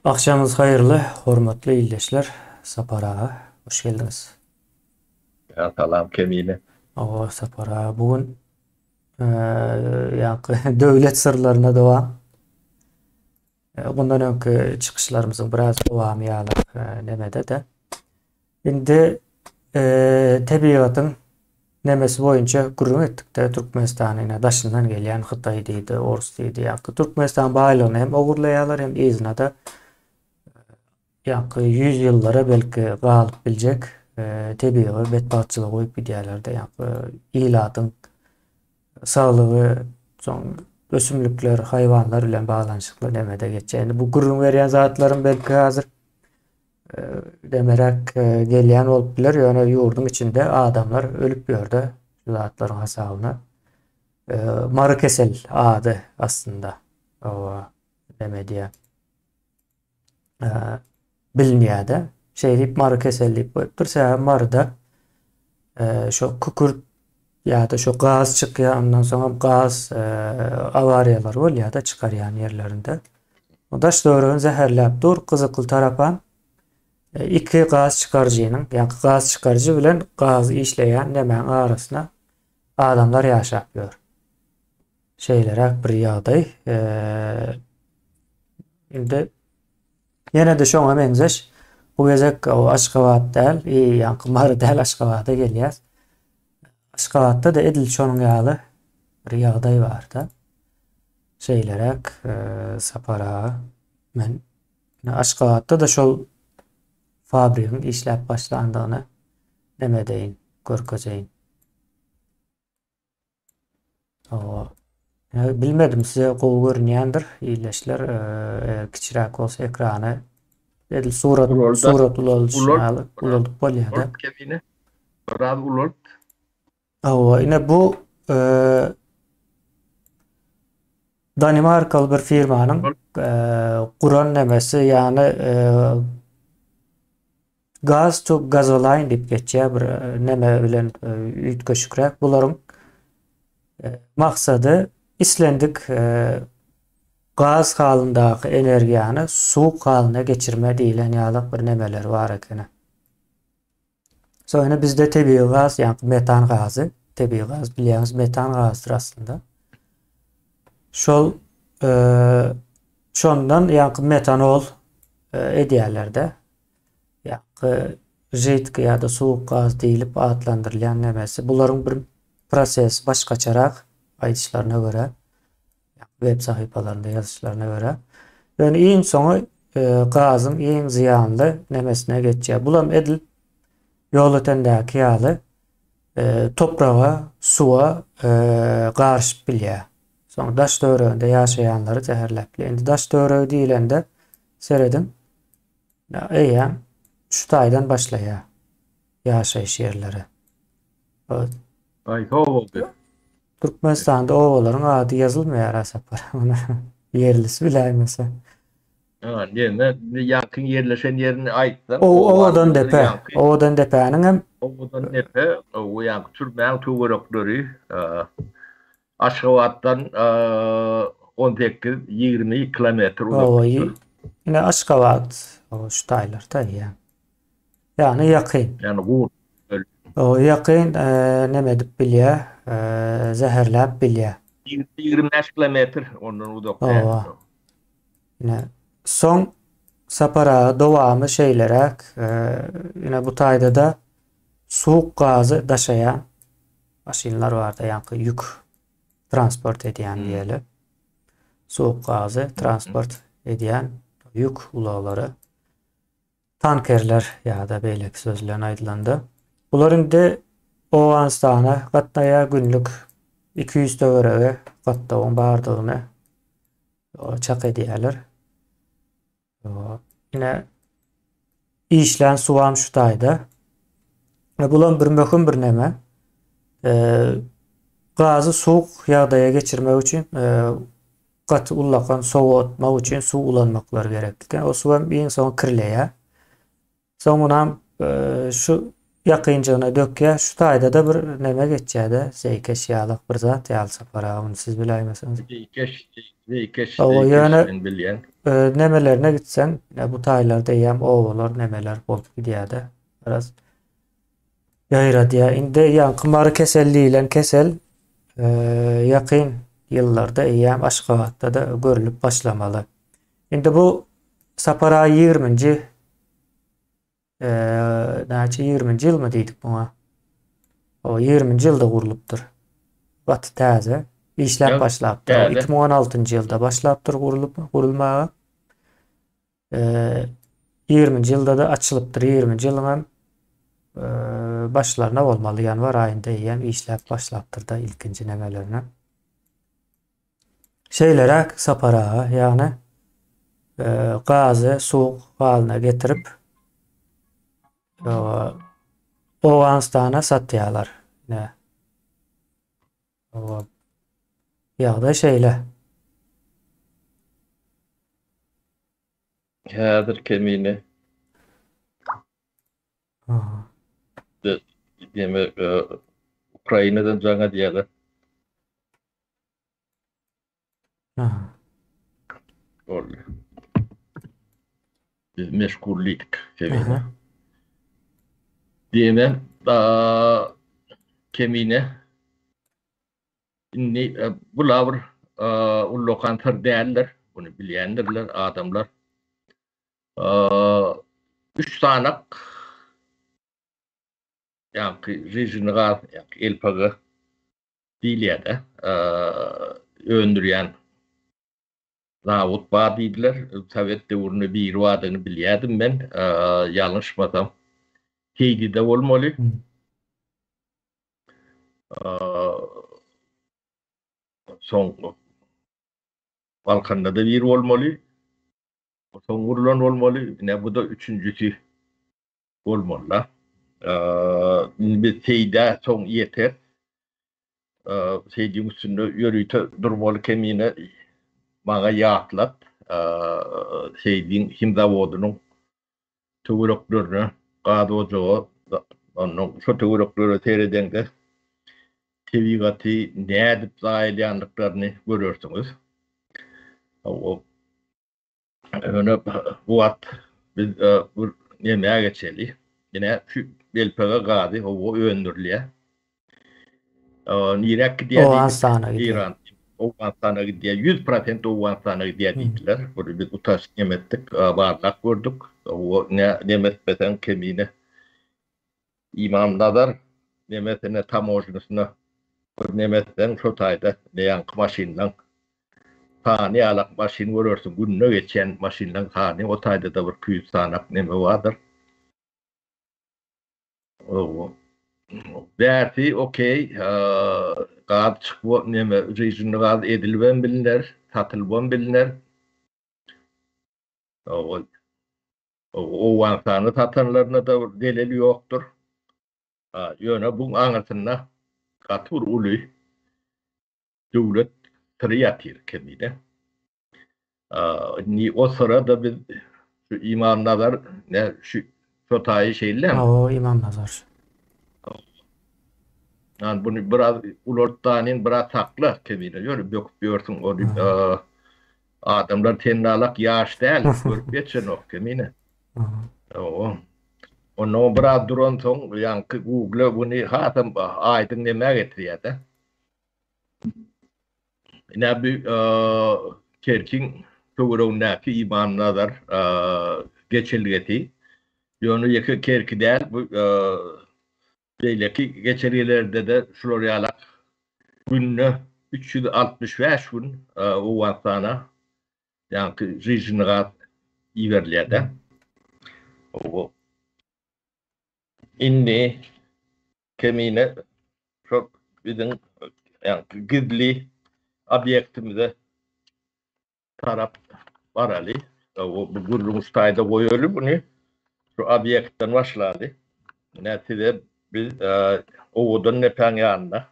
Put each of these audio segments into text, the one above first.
Akşamınız hayırlı, hormatly ildeşler. Sapar ağa, hoş geldiniz. Ya salam kemiğine. Sapar ağa, bugün devlet sırlarına devam. Bundan önkü çıkışlarımızın biraz devamı yalar nemede de. Şimdi tabiatın nemesi boyunca gurrun ettik de Türkmenistan'ına daşından gelen Xitay deydi, Orus deydi. Türkmenistan bağlılığını hem oğurlayalar hem izna da 100 yıllara belki galyp biljek tebii bedbahtçylygy goýup gidýärler-de ilatın sağlygy soň ösümlikler, hayvanlar bilen baglanyşykly nemede geçýär. Bu gurrun berýän zatlaryň belki hazır demerek gelýän bolup biler. Ýöne ýurdun içinde adamlar ölüp ýörde şu zatlaryň hasabyna. Mary kesel ady aslında o demediýär. Bilmeýärde. Şeýdip mary kesellik bolupdyr. Sebäbi maryda şo kükürt ýa-da şo gaz çykýar, ondan soňra gaz awariýalar bolýar-da çykarýan ýerlerinde. O daş döwrüň zäherläp dur, gyzykly tarapan iki gaz çykarjynyň, ýa-ni gaz çykarjy bilen gazy işleýän nemäň arasyna adamlar ýaşap ýör. Şeýlerek bir ýagdaý. Indi ýene de şoňa meňzeş bu gezek o Aşgabat däl, ýa-ni mary däl Aşgabata gelýär. Aşgabatda da edil şonuň ýaly bir ýagdaý bar-da. Şeýlerek sapara men Aşgabatda da şol fabrikaň işläp başlandygyny demedeýin, görkejeýin. Bilmedim size gowy görünýändir ýyleşler kiçiräk bolsa ekrany edil Ulolda surat ulanyşmaly ulol bolýar-da. kemiğine. Biraz ulol. Ine bu Danimarkalı bir firmanyň guran nemesi ýani gaz to gazoline diýip geçýär bir neme bilen üýtgeşikrek. Bularyň maksady islendik gaz halyndaky energiýany suwuk halyna geçirme diýilen ýaly bir nemeler bar eken. Soňra bizde tebii gaz, ýani metan gazy, tebii gaz bilýäňiz metan gazydyr aslında. Şol şondan ýa-ni metanol edýärler-de. Ýa-ni jidki ýa-da suwuk gaz diýilip adlandyrylýan nemesi. Bularyň bir proses başgaçarak aýdyşlaryna görä, web sahypalarynda ýazyşlaryna görä. Ýöne iň soňy gazyň iň ziýanly nemesine geçýär. Bulam edil ýol ötendäki ýaly toprağa, suwa garşyp bilýär. Soň daş döwreginde ýaşaýanlary zäherläp bilýär. Endi daş döwregi diýilende seredin şu taýdan başlaýar ýaşaýyş ýerleri. Ay oldu. Türkmenistanda owalaryň ady ýazylmaýar asapar. Onu yerlisi biläýmese. Yerine yakın yerleşen yerini aitlar. Owadan depe. Owadan depäniň hem Owadan depe. O yankı Türkmen töwerekleri Aşgabatdan 18-20 kilometr uzaklıkta. Ine Aşgabat şu taýlarda ýa. Ýani ýakyn. Yani bu O ýakyn neme dip bilýär, zäherläp bilýär. 20 kilometr ondan uzakta. Ine soň sapara dowamy şeýlerek ine bu taýda da suwuk gazy daşaýan maşinlar bar-da, ýa-ni ýük transport edýän diýeli. Suwuk gazy transport edýän ýük ulaglary, tankerler ýa-da beýleki söz bilen aýdylandy. Bular indi Owganistana gatnaýa günlük 200 töwerege gatnagyň bardygyny çak edýärler. Ine işlän suwam şu taýda. Bulan bir möhüm bir neme. Gazy suwuk ýagdaýa geçirmek üçin gaty ullakan sowatmak üçin suw ulanmaklary gerekli. O suwam iň soň kirileýär. Soňunam şu yakınjygyna dökýär. Şu taýda da bir neme geçýär-de, zeýkeş ýalyk bir zat ýaly sapara. Onu siz biläýmesiňiz. Zeýkeş Ýöne bilýän. nemelerine gitsen bu taylarda hem ovalar nemeler bolup gidiýär-de. Biraz yayra diye. Indi yani kımarı keselliğiyle kesel yakın yıllarda hem Aşgabatda da görülüp başlamalı. Indi bu Sapara 20. 20. yıl mı dedik buna? O 20. yılda kurulupdur. Batı täze işlep Ya, başlapdyr. O täze. 2016. yılda başlapdyr kurulmağa. 20. yılda da açılıpdyr. 20. yılın başlarına olmalı. Yanvar ayında hem işlep başlapdyr da ilkinci nemelerine. Şeylere sapara yani gazı soğuk haline getirip Oğuzstan'a satýarlar. Ne? O ya da şeyle. Häzir kemine Aha. demek Ukraina'dan jaňa diýerler. Aha. Ol. Biz meşgullik kemine. Aha. Diýmem kemine inni bular ullokantar däller. Bunu bilýändirler adamlar. 3 sanak ýa-ni rejimga elpaga diýilýär-de. Öndürýän Davut Ba diýdiler. Sowet döwrüne bir wadyny bilýärdim men. Ýalňyşmasam. Heýdi-de bolmaly. Soň Balkanda da bir bolmaly. Soň urulan bolmaly. Ne bu da üçüncüsü bolmaly. Bir teýde soň ýeter. Seýdiň üstünde ýörüýte durmaly kemine maňa ýatlat. Seýdiň him zawodynyň töwereklerini gaz ojagy onuň şu töwereklere seredende tebigaty nädip zaýylýanlyklaryny görürsüňiz. O öne buat biz bu näme geçeli. Ýene şu belpege gazy o öndürilýär. Nirek Oğuzstan'a gidiyor. İran Oğuzstan'a gidiyor. 100% Oğuzstan'a gidiyor dediler. Bunu biz utaş yemettik. Bardak gördük. O ne demesbeten kemine imamladar nemesine tamojnusuna nemesen şu tayda neyan maşinlan tani alak maşin görürsün. Gününe geçen maşinlan tani o tayda da bir 200 sanak neme vardır. O Derti okey. Gaz çıkıp neme rejimde gaz edilben bilinler, satılban bilinler. O vansanı satanlarına da delili yoktur. Yöne bu anlatına katır ulu devlet tırıyatir kendine. Ni o sırada biz şu imamlar ne şu sotayı şeyler mi? O İmam Nazar. Yani bunu biraz ulortanin biraz saklı kendine. Yöne görsün o adamlar tennalak yaş değil. Görüp geçen o kendine. Onu biraz duran son yani Google bunu hatam aydın neme getiriyor da. Ne bir kerkin çoğurundaki imamlar geçilgeti. Yönü yakı kerki değil bu belki geçerilerde de şuraya günlük 365 gün o vaktana yani rejimine iverliyor da. O inni kemine çok bizim yani gizli obyektimize taraf var ali. O bu Gürlüğüstay'da koyuyorlar bunu. Şu obyektten başladı. Neticede biz Oğud'un nepen yanına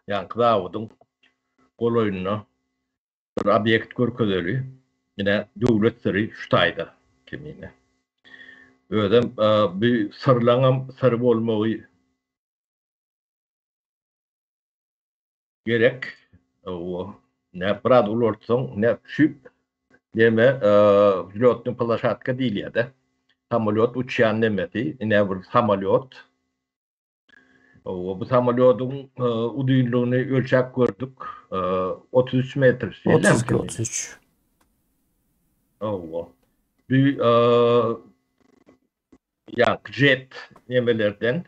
yani Kılavud'un kol oyununa bir obyekt görkezeli. Yine devlet sırrı şutayda kemine. Öyle bir sırlanan sırrı olmayı gerek. O ne brad olursan ne şu Deme pilotun plaşatka değil ya da samolyot uçan demeti. Yine bir samolyot. Bu samolyotun uzunluğunu ölçek gördük. 33 metre şeyler 32 mi? 33. Allah. Bir yani jet yemelerden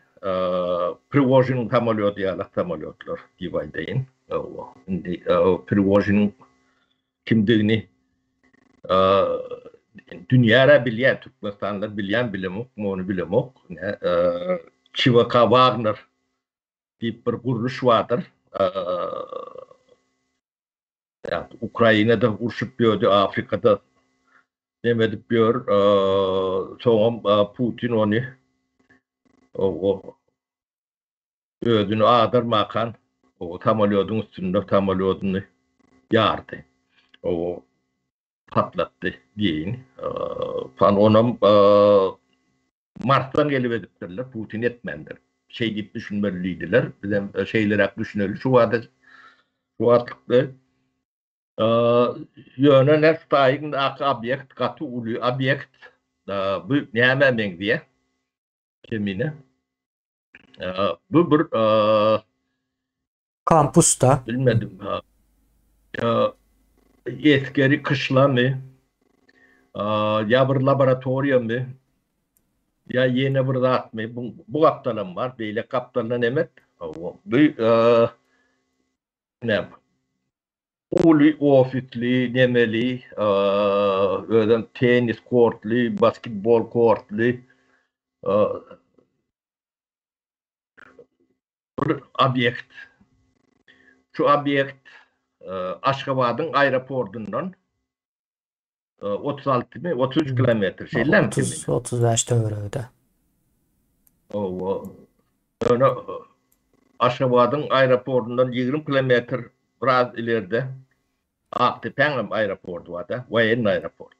Prigozhin samolyotu yalak samolyotlar gibi deyin. Allah. Şimdi Prigozhin kimliğini e, dünyada bilen, Türkmenistan'da bilen bilemok, onu bilemok. Chivaka Wagner diye bir kuruluş vardır. Yani Ukrayna'da uçup diyordu, Afrika'da demedik diyor. Sonra Putin onu o ödünü ağdırmakan o samolyotun üstünde samolyotunu yardı. O patlattı diyin. Fan ona Mars'tan gelip ediptirler. Putin etmendir. Şey gibi düşünmeliydiler. Bizim şeyler düşünülür. Şu atlıklı yönüne stayın objekt, katı ulu objekt bu neymemen diye kemine. Bu bir Kampusta. bilmedim. Etkeri kışla mı? Ya bir laboratuvarya mı? Ya yeni bir zat mı? Bu kaptanım var. Böyle kaptanın emet. Bu ne? Uli ofisli, nemeli, öyle tenis kortlu, basketbol kortlu, bir objekt. Şu objekt Aşgabat'ın aeroportundan 36 mi 33 kilometre şeyler mi kimin? 30-35 öyle. O öyle Aşgabat'ın aeroportundan 20 kilometre biraz ileride Aktepe'nin aeroportu var da, Vayen aeroport.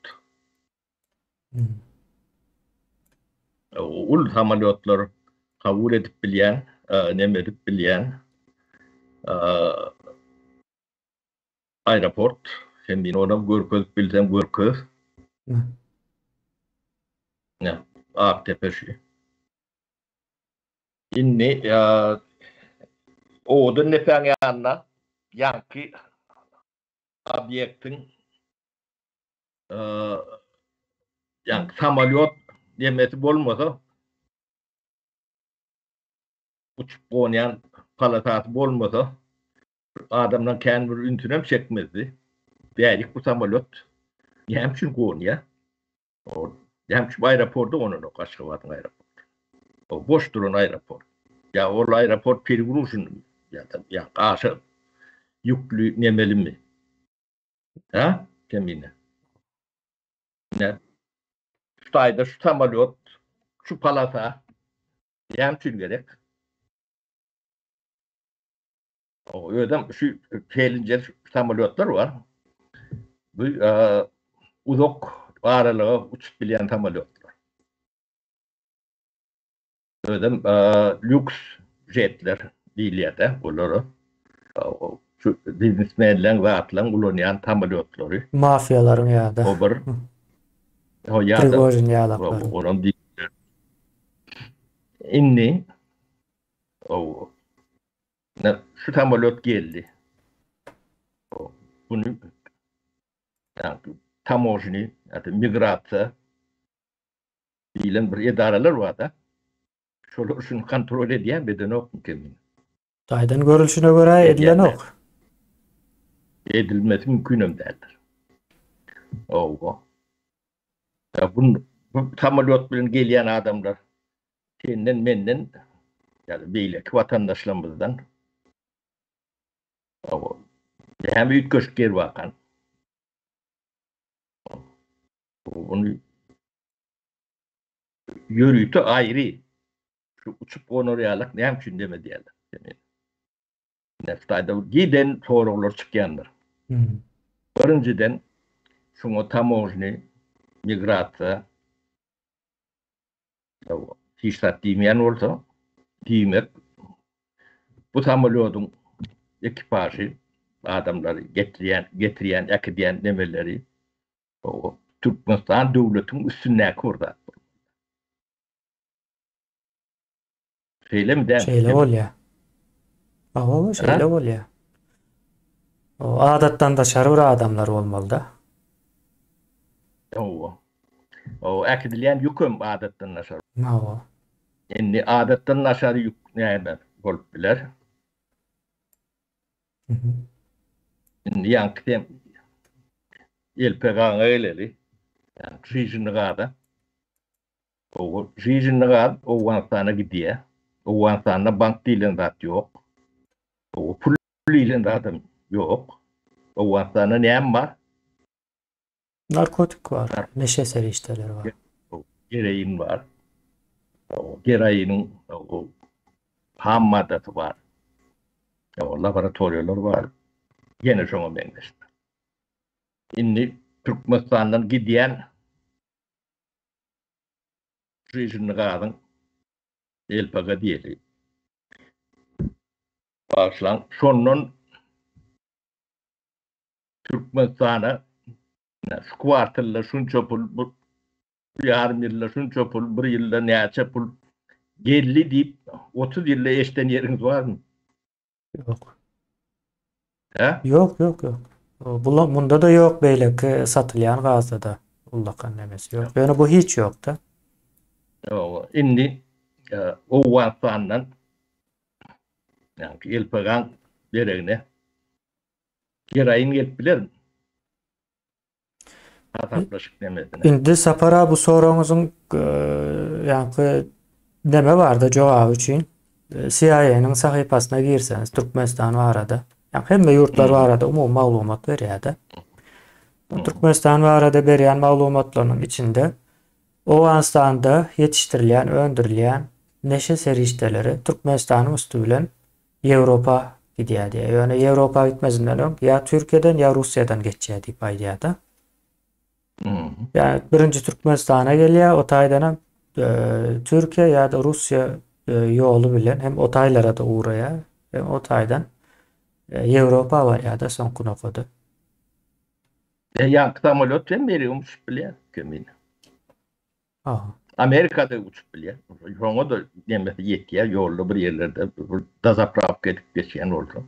Ul samolyotlar kabul edip bilen, nem edip bilen aeroport. Şimdi onu görköz bilsem görköz. Ne? Aktepe şu. İnni oğudun nefen yanına yankı objektin yani samolyot demesi olmasa uçup oynayan palatası olmasa adamdan kendi bir üntünem çekmezdi. Değerlik bu samolyot hemşin Konya. Hemşin aeroportu onun o Kaşgabat'ın aeroportu. O boş duran aeroport. Ya o aeroport periguruşun ya karşı yüklü nemeli mi? Ha? Kemine. Ne? Stayda şu samolyot şu palata hemşin gerek. O ödem şu felince samolyotlar var. Bu uzak aralığı uçup bilen samolyotlar. Ödem lüks jetler değil ya da onları şu biznesmenler ve atlan kullanılan samolyotları. Mafyaların ya da. O bir o ya da Prigozhin yalakların. onun değil. İnni o şu samolyot geldi. Bunu yani, tamojni, yani migrasya bilen bir idareler var da şunu kontrol ediyen beden yok mümkün. Daydan görülüşüne göre edilen Ediyenler. ok. Edilmesi mümkün değildir. O. Ya bu samolyot bilen gelen adamlar senden menden yani beylek vatandaşlarımızdan o hem büyük göçker vakan bunu yürüyütü ayrı şu uçup onorayalık ne hem demedi yani. Neftayda giden sorular çıkanlar. Birinciden şunu tamojni migrasya fiştat demeyen olsa demek bu samolyotun ekipajı adamları getiren, ekidiyen nemeleri Türkmenistan döwletiň üstünläki urdat. Şeýle mi däl? Şeýle bolýar. Awa şeýle Ha? bolýar. O adatdan daşary bir adamlar bolmaly-da. O. O äkidilýän ýükem adatdan naşar. Awa. Endi adatdan naşar ýük näme bolup biler? Mhm. Endi ýanky elpegaňa geleli. Yani Rijinligada. O Rijinligada Owganistana gidýär. Owganistanda bank diýilen zat ýok. O pul diýilen adam ýok. Owganistanda näme bar? Narkotik var. Neşe serişteleri var. O gereğin var. O gereğinin o ham maddesi var. O laboratoriyalar var. Yine şoňa meňleşdi. Indi Türkmenistandan gidýän Rijinligadyň elpega diýeli. Başlan şondan Türkmenistana şu kuartalla şunça pul, bu yarım ýylda şunça pul, bir ýylda näçe pul geldi diýip 30 ýylda eşden ýeriňiz barmy? Yok. He? Yok. Bunda da yok beýleki satylýan gazda da. Ullakan nemesi yok. Yani bu hiç yok da. Indi Owganistanyň yani elpegan deregine geraýyn gelip bilermi? Hataplaşyk demedine. Indi sapara bu soruňyzyň ýa-ni neme barda jogap üçin CIA'nın sahypasyna girseniz Türkmenistan barada, ýa hemme ýurtlar barada umumy maglumat berýär-de. Türkmenistan barada berýän maglumatlaryň içinde Owganistanda yetiştirilýän, öndürilýän neşe serişdeleri Türkmenistanyň üstü bilen Ýewropa gidýär diýär. Ýöne Ýewropa gitmezinden öň ýa Türkiýeden ýa Russiýadan geçýär diýip aýdýar-da. Yani birinci Türkmenistan'a geliyor, o taydan Türkiye ya da Rusya yolu bilen hem o taylara da uğraya hem o taydan Avrupa var ya da son kunokodu. Ýanky samolyot hem berýärmiş bilýär kemin. Amerikada uçup bilýär. Şoňa da nemesi ýetýär, ýolda bir ýerlerde dazapravka edip geçýän boldy.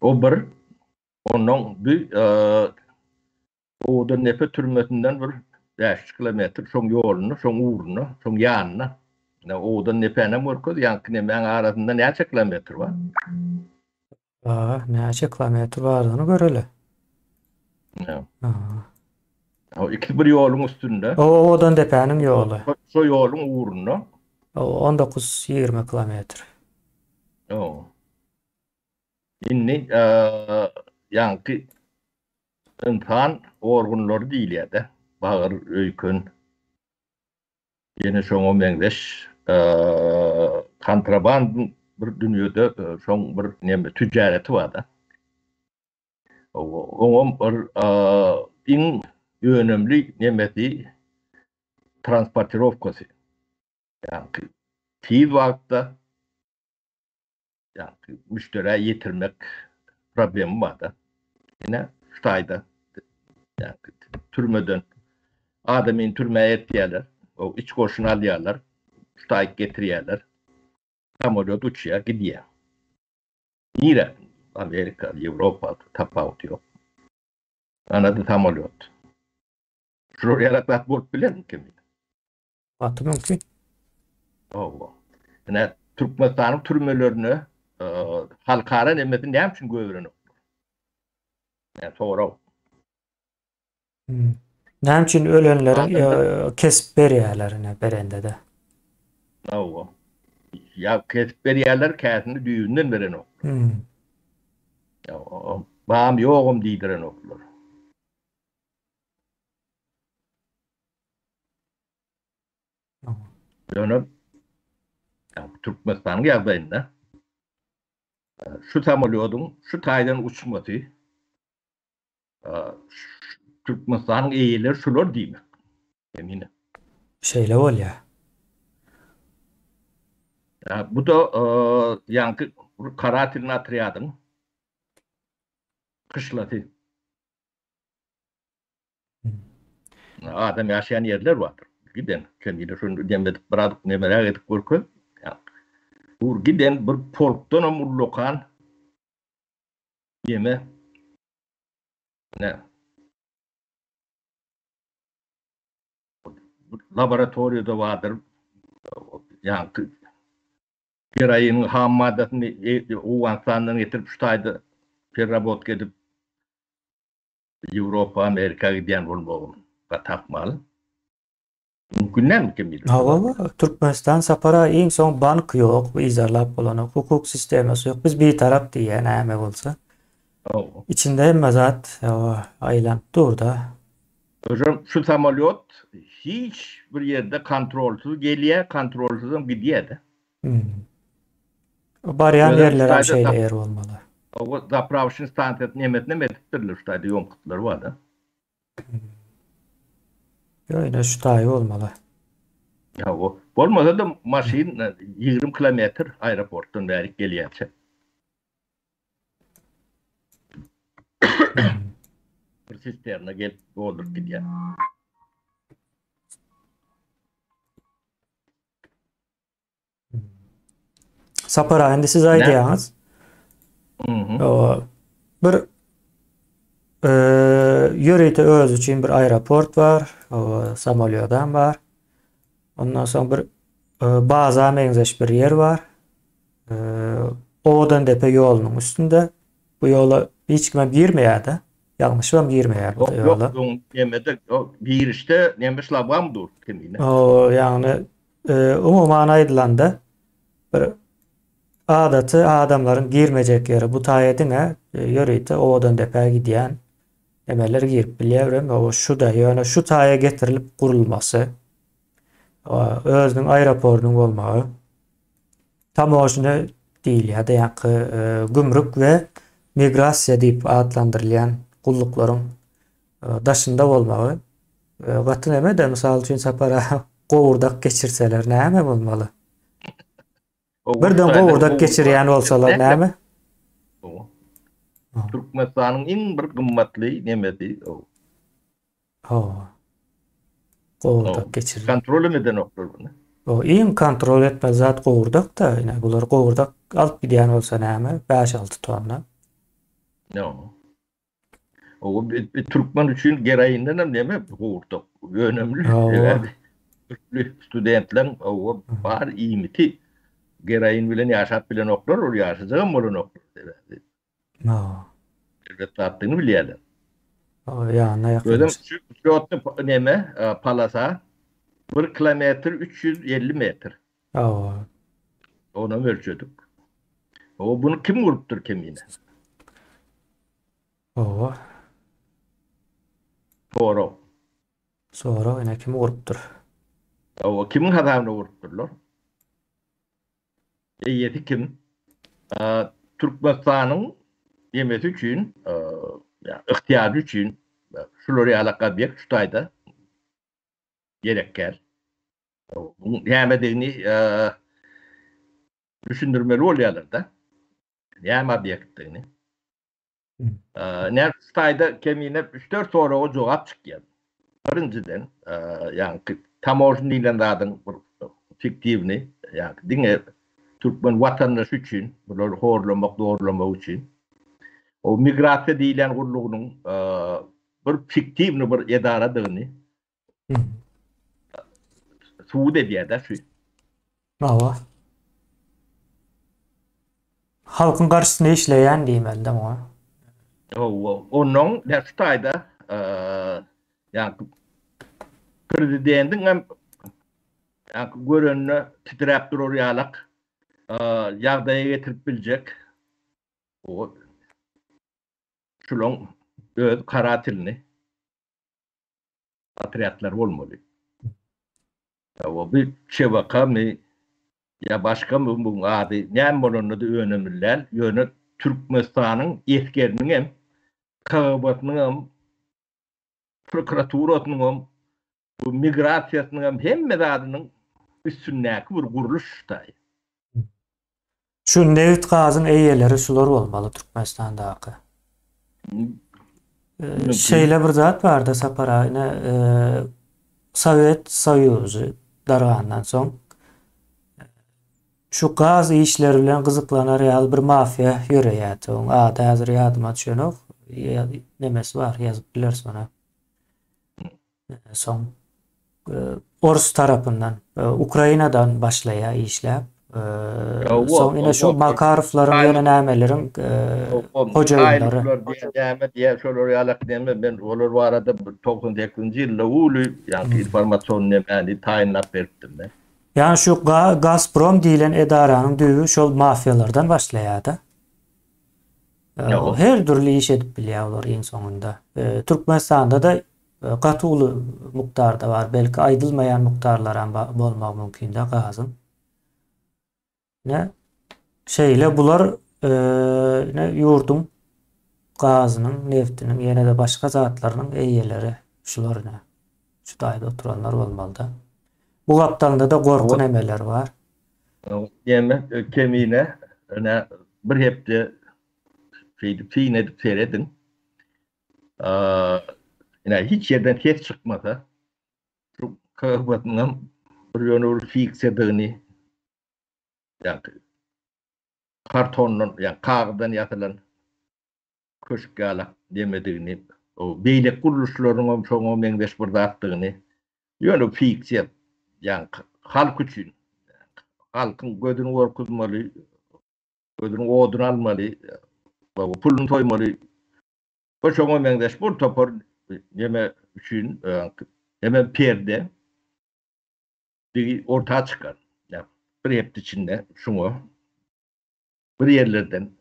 O bir onun bir Oda nefe türmesinden bir 5 kilometr şoň ýoluny, şoň uğruny, şoň ýanyna. Oda nefene mörköz ýanky nemeň arasynda näçe kilometr bar? Näçe kilometr bardygyny göreli. O iki bir ýoluň üstünde. Odan depäniň ýoly. Şo ýoluň uğruny. 19-20 kilometr. Indi ýanky insan orgunlary diýilýär-de. Bagyr, öýkün. Ýene şoňa meňdeş kontraband bir dünýede şoň bir neme tüjareti bar-da. Oňa bir iň önemli nemesi transportirovkasy. Ýani tiz wagtda ýani müştere ýetirmek problemi bar-da. Ýene Şutajda ýani türmeden adamyň türmäge etýärler. O iç goşun alýarlar. Şutajga getirýärler. Samolyot uçýar, gidýär. Nire Amerika, Ýewropa tapawut ýok. Anada samolyot. Şuraya yaratmak bolup bilen kim? Atı mümkin. Ene Türkmenistanyň türmelerini halkara nemesi näme üçin göwrenip? Toğra. Näme üçin ölenlere kesip berýärler berende de. Ya kesip berýärler käsini düýünden beren ok. Bam ýogum diýdiren oklar. Ýöne Türkmenistanyň ýagdaýynda şu samolyotyň şu taýdan uçmasy Türkmenistanyň eýeleri şular diýmek. Emine. Şeýle bolýar. Bu da ýanky Karatil natriýadyň kışlaty. Adam yaşayan yerler vardır. Giden kendine şunu demedik bırakıp ne merak edip görkün. Giden bir polktan amurlokan yeme ne laboratuvarda vardır. Yani kirayının ham maddesini o insanların getirip şutaydı perrabot edip Avrupa, Amerika giden olmağım. Takmalı. Mümkün mi kim bilir? Hava Türkmenistan sapara en son bank yok, izarlap bolan hukuk sistemi yok. Biz bir taraf diye näme bolsa. İçinde hem zat aylan durda. Hocam şu samolyot hiç bir yerde kontrolsüz geliyor, kontrolsüz gidiyor da. Baryan yerler şeyle yer olmalı. O zapravşın stantet nimet ettirler şutayda yonkutlar var da. Öyle şutay olmalı. Ya o olmasa da maşin 20 kilometre aeroporttan beri geliyorsa. Bir sistemine gelip olur gidiyor. Sapara endi siz aydiýaňyz. Bir ýörüýte öz üçin bir aeroport var, samolyodan var. Ondan soň bir baza meňzeş bir yer var. Odan depe ýolunyň üstünde. Bu ýola hiç kime girmeýärdi. Ýalňyşam girmeýär bu ýola. Yok, yemede o girişte nemiş labam dur kimine. Yani umuman aýdylanda bir adaty adamlaryň girmejek ýeri bu taýediňe ýörüýte odan depe gidýän emeler girip bilýärem. O şu da ýöne şu taýa getirilip gurulmasy. Özüniň aeroportunyň bolmagy. Tam oşuna diýil ýa-da ýa-da gümrük we migrasiýa diýip adlandyrylýan gullukların daşında bolmagy. Gatyn emede misal üçin sapara gowurdak geçirseler näme bolmaly? Birden gowurdak geçirýän bolsalar näme? Türkmenistanyň iň bir gymmatly nemedi o. Gowurdak geçirir. Kontrol edýän oklar bunu. O iň kontrol etmez zat gowurdak da, ýa bular gowurdak alyp gidýän bolsa näme? 5-6 tonna. No. O Türkmen üçün gereğinden hem neme gowurdak önemli. Türkli studentler o bar iýmiti gereğin bilen ýaşap bilen oklar ol ýaşajan bolan oklar. Elbetde atdyny bilýärler. Ýa-ni ýakyn. Şu neme palasa 1 kilometre 350 metre. Ona ölçüdük. O bunu kim gurupdur kimine? Sonra ine kim gurupdur? O kimin hadamına gurupdurlar? Eýeti kim? Türkmenistanyň ýemesi üçin, ihtiýagy üçin şolary alaka bek şutaýda gerekler. Nämedigini düşündirmeli bolýarlar da. Näme obýektini. Näme şutaýda kemine 3-4 soraga jogap çykýar. Birinciden, ýani tamojny diýilen zadyň fiktiwni, ýani diňe Türkmen watandaşy üçin, bular horlamak, doğrulamak üçin o migrasiýa diýilen gurulugynyň bir fiktiwni bir edaradygyny suwd edýär-de şu. Halkyň garşysyna işleýän diýmeli o. Onuň näçtaýda ýani prezidentiň hem görenini titrep durur ýalak ýagdaýa getirip biljek. O şulan öz kara tilini patriotlar bolmaly. O bir şebaka mı ya başka mı bu ady näme bolanyny da önemliler. Ýöne Türkmenistanyň ýetgeriniň hem KGB'nyň hem prokuraturasynyň hem bu migrasiýasynyň hem hemme zadynyň üstünläki bir guruluş daý. Şu Nevit gazyň eýeleri şular bolmaly Türkmenistandaky. Şeyle bir zat vardı Sapara yine Sovyet Soyuzu dargandan soň şu gaz işleri bilen gyzyklanan real bir mafya ýöreýärdi. Oň ady häzir ýadyma düşenok. Nemesi var ýazyp bilersiň ona. Soň Orus tarapyndan Ukrainadan başlaýar işläp soň ine şu Makarovlaryň ýene nämeleriň hojaýynlary diye şolar ýalak deme ben olar barada 98-nji ýylda uly ýa-ni informasiýon nämäni taýinlap berdim ben. Yani şu Gazprom diýilen edaranyň düýü şol mafiyalardan başlaýardy. Her türlü iş edip bilýär olar en soňunda. Türkmenistanda da gatyly mukdarda var. Belki aýdylmaýan mukdarlar hem bolmak mümkin de gazyň. Ne şeyle bular ne ýurdum gazynyň, neftiniň, ýene de başga zatlarynyň eýeleri şular ne. Şu daýda oturanlar bolmaly da. Bu gaptalda da gorkun emeler var. Ýeme kemine ne bir hepde fiýin edip seredin. Hiç yerden ses çıkmasa şu kağıbatından bir yönü fiksedini yani kartonun yani kağıdan yatılan köşkala demediğini o beylek kuruluşlarının çoğu mendeş burada attığını yönü fiksed yani halk için halkın gözünü korkutmalı gözünü odun almalı pulunu toymalı o çoğu mendeş bu topor yeme üçün hemen perde bir ortaya çıkar. Yani bir hepti içinde şunu bir yerlerden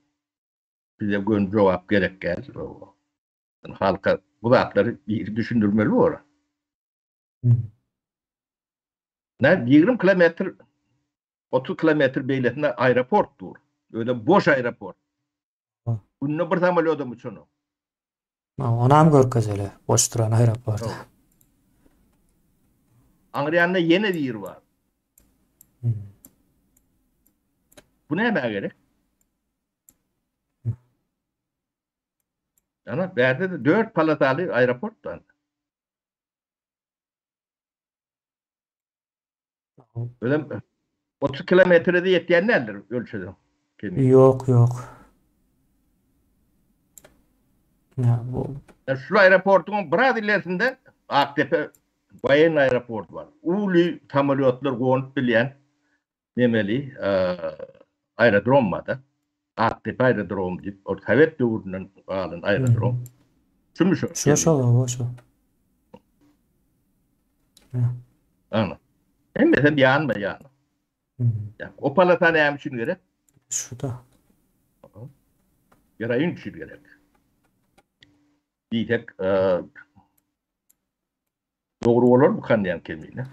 bize gönül cevap gerek gel. Halka bu zatları bir düşündürmeli ora. Ne 20 kilometre 30 kilometre beyletinde aeroport dur. Öyle boş aeroport. Bunun bir samolyota mı şunu? Onam görkezeli boş duran aeroporda. Angryan'da yeni bir yer var. Bu ne gerek? Yani berde de 4 palatalı aeroporttan. Öyle 30 kilometrede yetyen nedir ölçüde? Yok. Ya bu şu aeroportun biraz ilerisinde Aktepe Bayan aeroport var. Ulu samolyotlar konup bilen nemeli aerodrom var da. Aktepe aerodrom deyip o Sovet döwründen alan aerodrom. Şu. Ana. Hem de yan mı yan? Ya o palatane hem için gerek. Şurada. Yarayın için gerek. Bir tek doğru olur mu kandiyan kemiğine?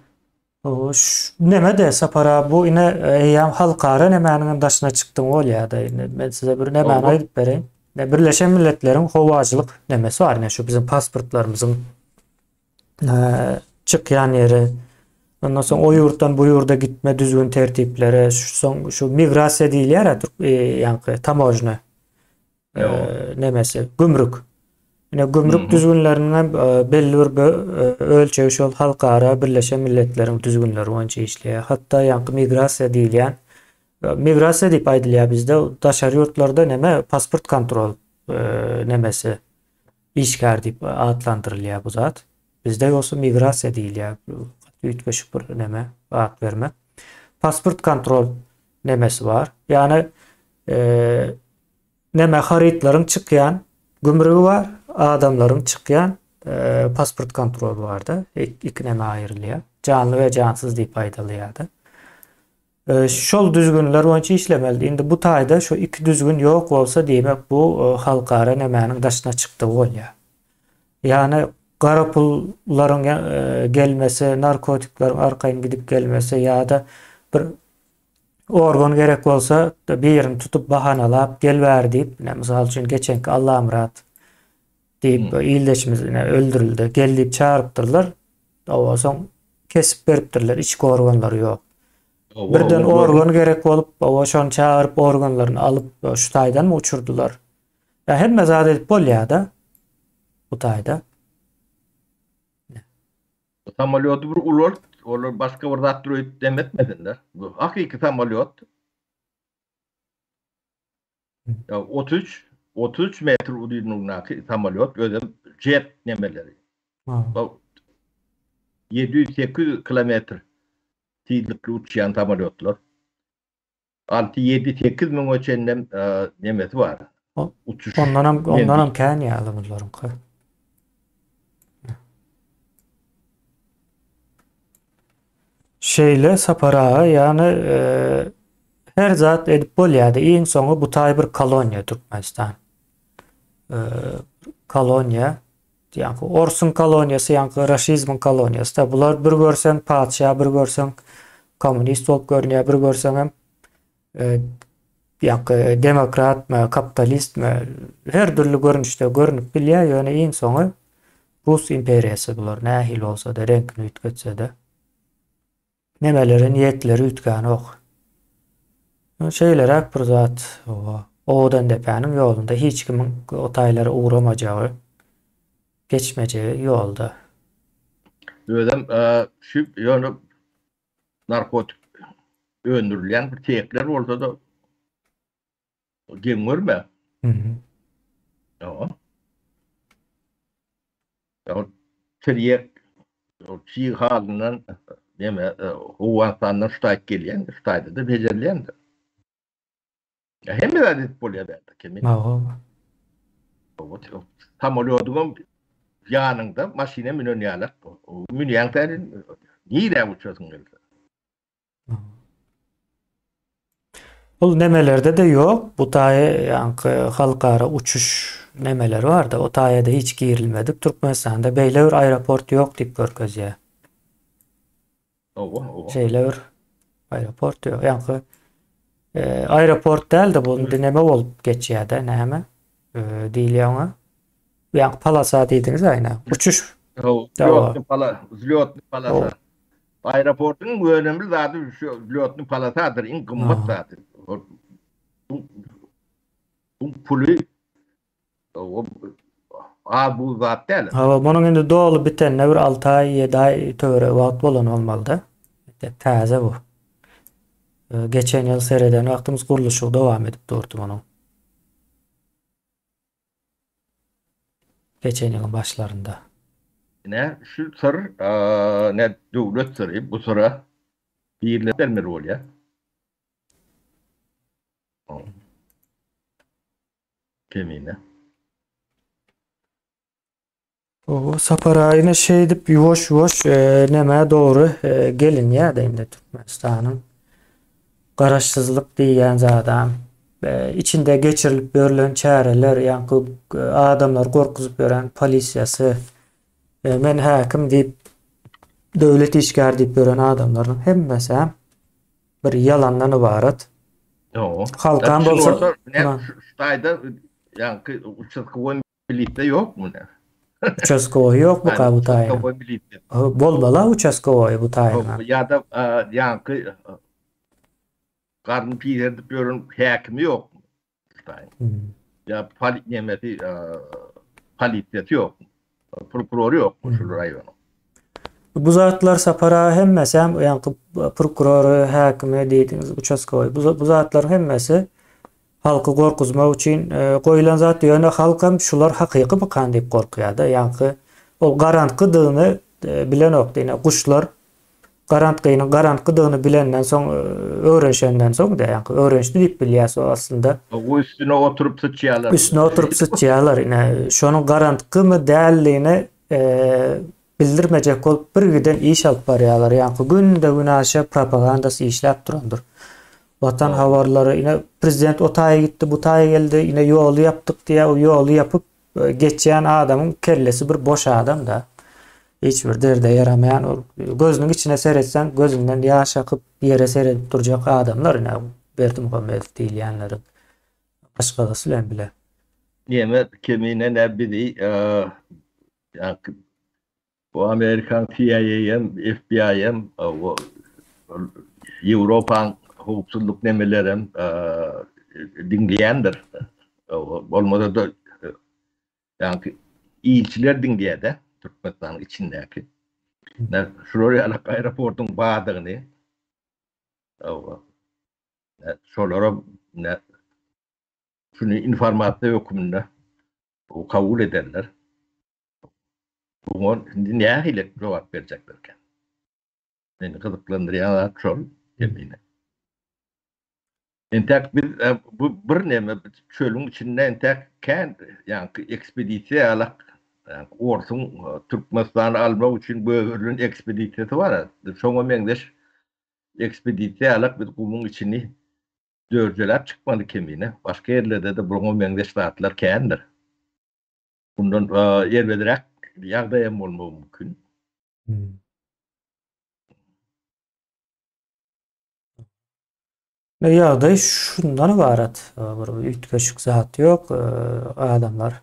Neme de Sapara bu ine eýýam halkara nemäniň daşyna çykdyň bolýar-da. Ben size bir nemäni aýdyp bereyim. Birleşen Milletlerin howaçylyk nemesi var. Şu bizim pasportlarymyzyň çykýan ýeri. Ondan soň o ýurtdan bu ýurda gitme düzgün tertipleri, şu migrasiýa diýilýär, ýa-ni tamojna nemesi, gümrük. Yine gümrük düzgünlerinin belli bir ölçeği şol halkara Birleşen Milletlerin düzgünleri onca işleýär. Hatta ýa-ni migrasiýa diýilýän, migrasiýa diýip aýdylýar bizde daşary ýurtlarda neme pasport kontrol nemesi işgär diýip adlandyrylýar bu zat. Bizde ýoksa migrasiýa diýilýär. Ütbeşik bir neme ad verme. Pasport kontrol nemesi var. Yani neme haritlaryň çykýan gümrügi var. Adamların çykýan pasport kontrol vardı. İki neme aýrylýar. Canlı ve cansız diýip aýdylýardy. Şol düzgünler onça işlemeli. Indi bu taýda şu iki düzgün ýok bolsa diýmek bu halkara nemäniň daşyna çykdy bolýar. Yani gara pullaryň gelmesi, narkotiklaryň arkaýyn gidip gelmesi ýa-da bir organ gerek bolsa bir ýerini tutup bahanalap gelbär diýip, mysal üçin geçenki Allahymrat diýip ýyldaşymyz öldürildi. Gelip çağırıpdyrlar. Owa soň kesip beripdirler. Içki organlary ýok. Birden organ gerek bolup, owa şonu çağırıp organlaryny alıp şu taýdan mı uçurdular? Ya hemme zat edip bolýar-da. Utayda. Samolyotu bir ulor, olur başka bir zat duruyor demetmediler. Bu hakiki samalyot. Ya 33 metre uzunluğundaki samalyot öyle jet nemeleri. Ha. 700-800 kilometre tezlikle uçan samalyotlar. 6-7-8 min ölçenlem nemesi var. Uçuş Ondan hem kän ýaly bunlaryňky. Şeýle sapara ýani her zat edip bolýardy. Iň soňy bu taý bir koloniýa Türkmenistan. Koloniýa ýa-ni Orsun koloniýasy ýa-ni raşizm koloniýasy da bular bir görsen padşah, bir görsen kommunist bolup görünýär, bir görsen hem ýa-ni demokratmy, kapitalistmi, her türlü görünüşde görünüp bilýär. Ýöne iň soňy Rus imperiýasy bular nähil bolsa da renkini ütketse de nemeleri, niyetleri ütkän ok. Şeyler bir zat odan depäniň ýolunda hiç kimin o taýlara uğramajagy, geçmejegi ýolda. Ödem şu ýöne narkotik öndürilen bir tekler bolsa da geňürme. Ya tiryek o çiğ halından deme Huwasandan ştaýt gelýän, ştaýda da bejerilýändir. Ya hem de adet bolýar da kemin. Samolyotyň ýanynda maşina minenýärler. Minýän tärin niýe uçasyň geldi. Bul nemelerde de yok. Bu taýy ýa-ni halkara uçuş nemeleri var da o taýyda hiç girilmedik. Türkmenistanda beýle bir aeroport ýok diýip görkezýär. Şeyle bir aeroport ýok. Ýa-ni aeroport däl de bu neme bolup geçýär-de näme? Diýilýär. Ýa-ni palasa diýdiňiz aýna. Uçuş. Zlёtny palasa. Aeroportun önemli zadı şu zlёtny palasadyr, iň gymmat zadyr. Bu puli bu zat däl. Munyň indi dolu bitenne bir 6 ay 7 ay töre wagt bolan bolmaly-da. Täze bu. Geçen ýyl sereden wagtymyz guruluşy dowam edip durdy munyň. Geçen ýylyň başlarynda. Ne şu sır ne döwlet sırrı bu sıra birlikler mi rol ya? Kemine. O sapara ýine şey dip ýuwaş näme dogry gelin ýa-da indi Türkmenistanyň garaşsyzlyk diýen zadam içinde geçirilip berilen çäreler ýa-ni adamlar gorkuzyp beren polisiýasy men häkim diýip döwlet işgär diýip beren adamlaryň hemmesi bir yalandan ibaret. Halkan bolsa ştaýda ýa-ni uçaskowy militde ýokmu ne? Uçaskowy ýok bu kabutaýy. Bolbala uçaskowy bu taýyna. Ýa-da ýa-ni garny piýerdip beren häkimi ýokmu? Ya nemesi polisiýasy ýok. Prokuror ýokmu şu raýonyň? Bu zatlar sapara hemmesi ýa-ni prokurory, häkimi diýdiňiz uçaskowy. Bu zatlar hemmesi halky gorkuzmak üçin goýulan zat ýöne halkam şular hakyky bakan diýip gorkýar-da. Ýa-ni ol garantkydygyny bilen ok diýene guşlar garantkydygyny bilenden soň öwrenşenden soň da ýa-ni öwrenşdi diýip bilýär o aslında. O üstüne oturup sıçýarlar. Üstüne oturup sıçýarlar. Ine şonuň garantkymy dälligini bildirmejek bolup birgiden iş alyp barýarlar. Ýa-ni günde günaşa propagandasy işläp durandyr. Vatan habarları ine prezident o taýa gitdi, bu taýa geldi, ine ýoly yapdyk diýe o ýoly yapyp geçýän adamyň kellesi bir boş adam da. Hiç bir derde yaramayan gözünün içine seyretsen gözünden yaş akıp yere seyredip duracak adamlar ine Berdimuhamedov diýilýänleri başgalasy bilen bile. Ýeme kemine nebidi bu Amerikan CIA'm, FBI'm, Ýewropaň hukukçuluk nemelerim dinleyendir. Olmadı da yani İlçiler diye Türkmenistan'ın içindeki. Şuraya aeroportun bağdığını şolara şunu informasyon okumunda kabul ederler. Bunu ne hile cevap vereceklerken. Beni kızıklandıran şol demine. Entek biz bu bir neme çölün içinde entek kendi yani ekspedisiye alak yani orsun Türkmenistan'ı almak için böyle ekspedisiyesi var. Şoňa meňdeş ekspedisiye alak biz kumun içini dörjelep çıkmalı kemine. Başka yerlerde de bunu meňdeş zatlar kendir. Bundan yer vererek ýagdaýam bolmagy mümkin. Ya da şundan ibaret. Bir ütköşük zat yok. Adamlar.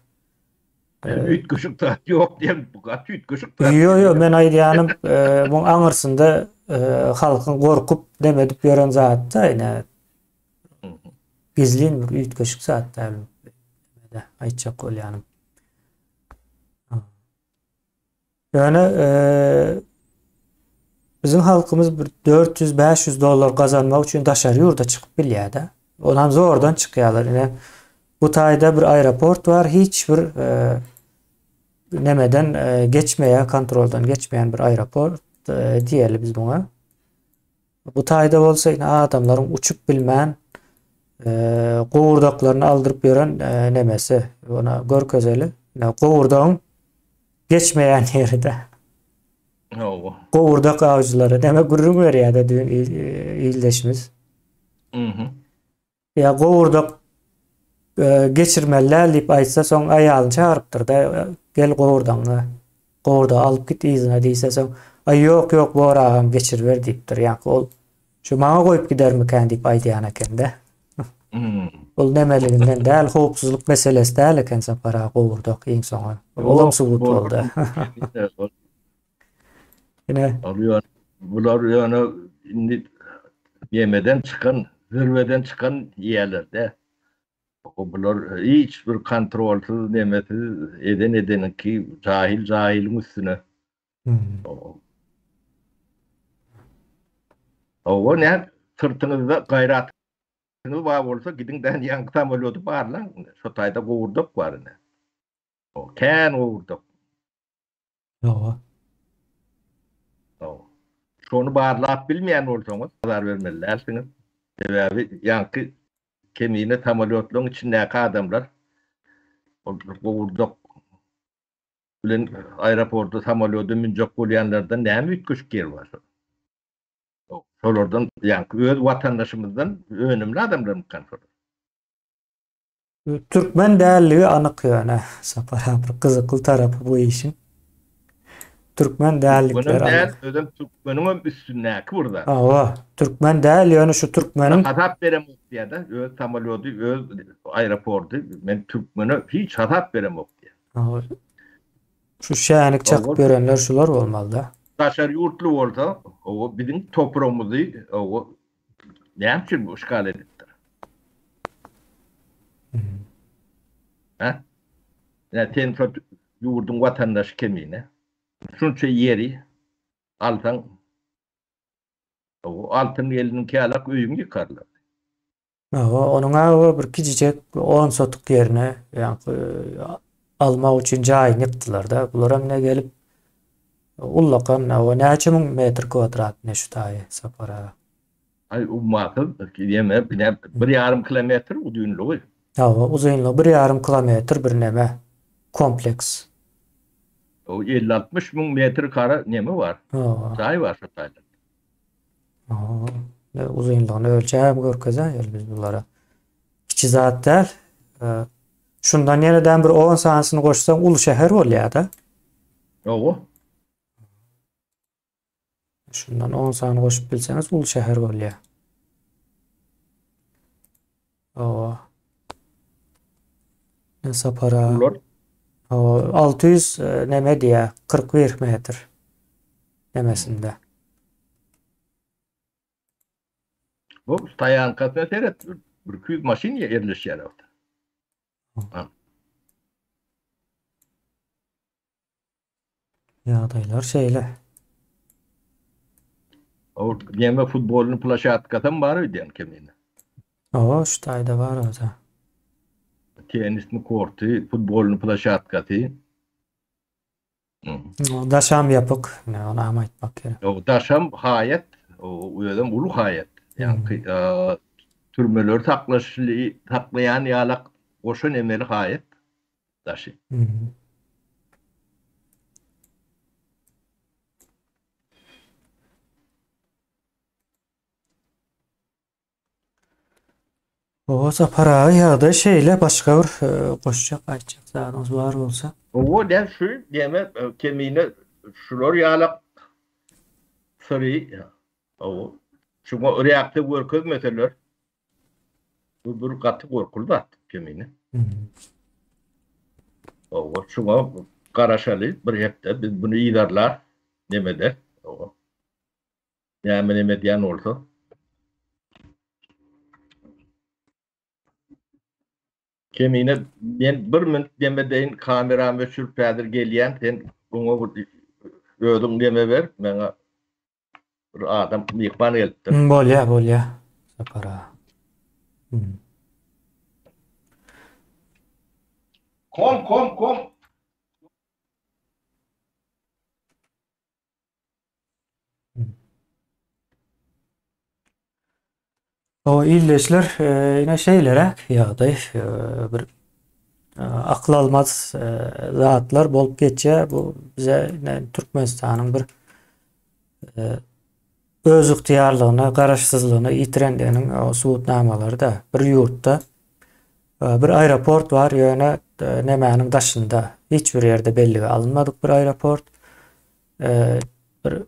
Üç köşük taht yok diye bu kadar üç köşük taht. Yo men aýdýanym bu aňyrsynda halkyň gorkup demedip ýören zat da ine gizlin bir ütköşük zat da aýtjak bolýanym. Yani bizim halkımız bir $400-500 kazanmak için daşary ýurda çykyp bilýär-de. Ondan zordan çykýarlar. Ine bu taýda bir aeroport var. Hiç bir nemeden geçmeýän, kontroldan geçmeýän bir aeroport diýeli biz buna. Bu taýda bolsa ine adamlaryň uçup bilmän gowurdaklaryny aldyryp ýören nemesi. Ona görkezeli. Gowurdagyň geçmeýän ýerinde. Gowurdak awjylary demek gurrun berýär-de düň ildeşimiz. Ya gowurdak geçirmeler diýip aýtsa soň aýalyny çağırypdyr da gel gowurdaňa. Gowurda alyp git izine diýse soň ay ýok bu aragam geçirber diýipdir. Ýa-ni ol şu maňa goýup gidermiken diýip aýdýan eken-de. Ol nemeliginden däl, howpsuzlyk meselesi däl eken sapara gowurdak iň soňa. Olam subut boldy. Yine alıyor. Bular yani yemeden çıkan, zirveden çıkan yerlerde. Bular hiç bir kontrolsüz nemesiz eden ki cahilin üstüne. O ne sırtınızda gayratınız var olsa gidin den yankı samolyotu var lan. Şu taýda gowurduk var ne. O kän gowurduk. yo. Şonu barlap bilmeyen olsanız zarar vermelilersiniz. Sebebi yankı kemiğine samolyotluğun içindeki adamlar gowurduk bilen aeroportda samolyotu minjok bolýanlardan näme ütköşük yer var? Şolardan yankı öz watandaşymyzdan önümli adamlar mıkan şolar. Türkmen dälligi anyk ýöne. Sapara bir gyzykly tarapy bu işin. Türkmen dällikleri anyk. Özüm Türkmeniň üstündäki burada. Türkmen däl ýöne şu Türkmeniň hatap beremok diýär-de. Öz samolyotu, öz aeroportu men Türkmene hiç hatap beremok diýär. Şu şänik çakyp berenler şular bolmaly-da. Daşary ýurtly bolsa, o biziň toprağymyzy o näme üçin bu işgal edipdir? Ya tenfot ýurdun watandaşy kemine. Şunça yeri altan o altın elinin kâlak öýüň ýykarlar. Onuňa bir kijijek 10 sotuk ýerine almak üçin jaýyny ýypdylar da. Bular hem gelip ullakan näçe müň metr kvadrat ne şu taýy sapara. Ay ummaty ýeme bine 1,5 kilometr uzunlygy. Uzunlygy 1,5 kilometr bir neme kompleks. O 50-60 müň metr kara neme var? Jaý var şu taýda. Uzunlygyny ölçäp görkezäýär biz bulara. Kiçi zat däl. Şundan ýene-dän bir 10 sanasyny goşsaň ulu şäher bolýar-da. Şundan 10 sany goşup bilseňiz ulu şäher bolýar. Ne sapara? 600 neme diýär? 41 metr nemesinde. Bu taýankasy seret bir 200 maşin ýerleşýär orada. Ýagdaýlar şeýle. O yeme futbolunu plaşatkatan bar ödýän kemine. O şu taýda bar oza. Tenisni korty, futbolunu plaşatkatı. Daşam yapık. Ne ona ama aýtmak gerek. O daşam hayat, o ödem ulu hayat. Yani türmeler taklayan ýalak oşun emeli hayat daşy. O sapara ya da şeyle başka bir koşacak aytacak zaten var olsa. O den şu deme kemine şular ýalak sırrı. O şuňa reaktiv görköz meseler. Bu bir gaty gorkuldat kemine. O şuňa garaşaly bir hepde biz bunu iýdarlar nemede. O. Näme neme diýen bolsa. Kemine ben bir minut demedeyin kameramy sürpädir gelýän sen oňa ödüm deme ber meňe bir adam mihman geldi. Bolýa. Sapara. Kom. O illeşler ýine şeylere ýagdaý bir akıl almaz zatlar bolup geçe bu bize Türkmenistanyň bir öz ıhtiýarlygyny, garaşsyzlygyny ýitirendiginiň o subutnamalary da bir ýurtda bir aeroport var ýöne nemäniň daşynda hiç bir ýerde belli alınmadyk bir aeroport. Bir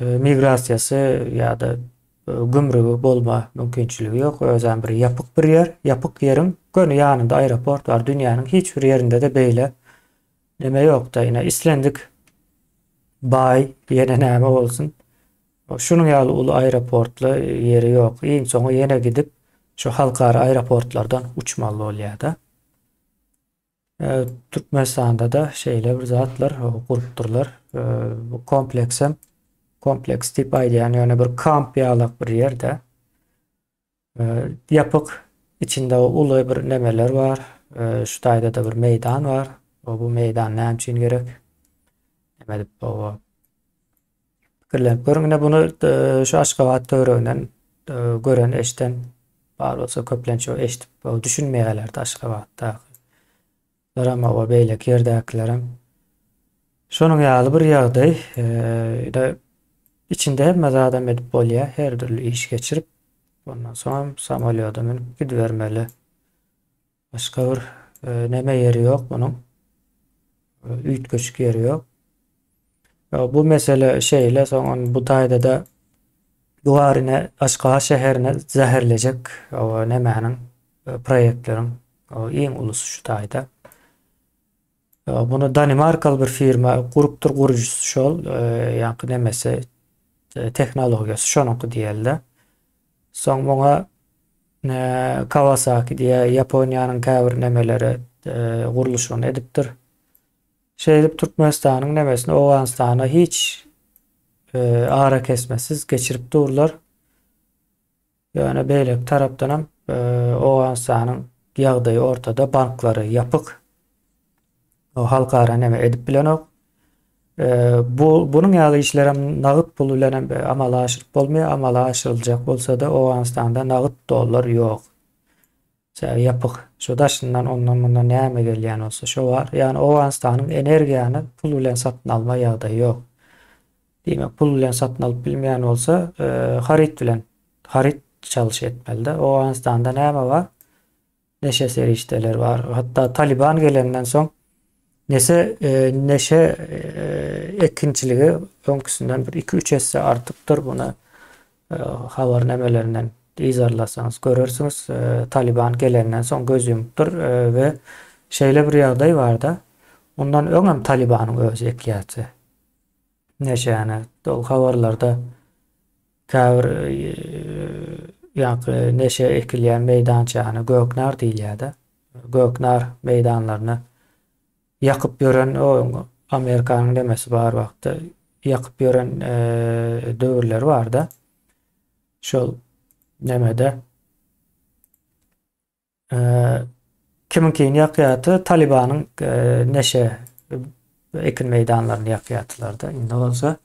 migrasiýasy ýa-da gümrügi bolma mümkinçiligi ýok. Özem bir ýapyk bir ýer. Ýapyk ýeriň gönü ýanynda aeroport bar. Dünýäniň hiç bir ýerinde de beýle neme ýok da ýene islendik. Bay ýene näme bolsun. Şunun ýaly uly aeroportly ýeri ýok. Iň soňy ýene gidip şu halkara aeroportlardan uçmaly bolýar da. Türkmenistanda da şeýle bir zatlar gurupdurlar. Bu kompleks tip aýdýan ýöne bir kamp ýalak bir ýerde. Ýapyk içinde uly bir nemeler var. Şu taýda da bir meýdan var. Bu meýdan näme üçin gerek? Neme dip o pikirlenip görüňe bunu şu Aşgabat töreginen gören eşden bar bolsa köplençe eşitip düşünmeýärler Aşgabatda. Barama o beýle ýerdäkilerim. Şonuň ýaly bir ýagdaý içinde hemme adam edip bolýar, her türlü iş geçirip ondan soň samolyota minip gidivermeli. Başga bir neme ýeri ýok munyň. Üýtgeçik ýeri ýok. Bu mesele şeýle soň bu taýda da duwaryna Aşgabat şäherine zäherlejek o nemäniň proýektleriň o iň ulusy şu taýda. Bunu Danimarkalı bir firma gurujusy şol ýa-ni nemesi teknologiýasy şonuňky diýerler. Soň muňa Kawasaki diýe Ýaponiýanyň käbir nemeleri guruluşyny edipdir. Şeýle Türkmenistanyň nemesini Owganistana hiç ara kesmesiz geçirip durlar. Ýöne beýlek tarapdanam Owganistanyň ýagdaýy ortada banklary ýapyk. O halkara neme edip bilenok. Bunun ýaly işlerem nagyt pul bilen amala aşyryp bolmaýar, amala aşyryljak bolsa da Owganistanda nagyt dollar ýok. Ýapyk. Şu daşyndan ondan bundan näme gelýän bolsa şo var. Ýani Owganistanyň energiýany pul bilen satyn alma ýagdaýy ýok. Demek pul bilen satyn alyp bilmeýän bolsa harit çalyş etmeli. Owganistanda näme var? Neşe serişdeler var. Hatta Taliban gelenden soň neşe ekinçiligi öňküsinden bir 2-3 esse artypdyr. Buna habar nemelerinden izarlasanız görürsünüz. Taliban gelenden soň göz yumupdyr we şeýle bir ýagdaý bar da. Ondan öňem Talibanyň öz ekýaty. Neşäni ol habarlarda käbir ýa-ni neşe ekilýän meýdançany Göknar diýilýär da. Göknar meýdanlaryny ýakyp ýören o Amerikanyň demesi bar wagtda ýakyp ýören döwürler bar da. Şol nemede kiminkini ýakýaty Talibanyň neşe ekin meýdanlaryny ýakýatylar da. Indi bolsa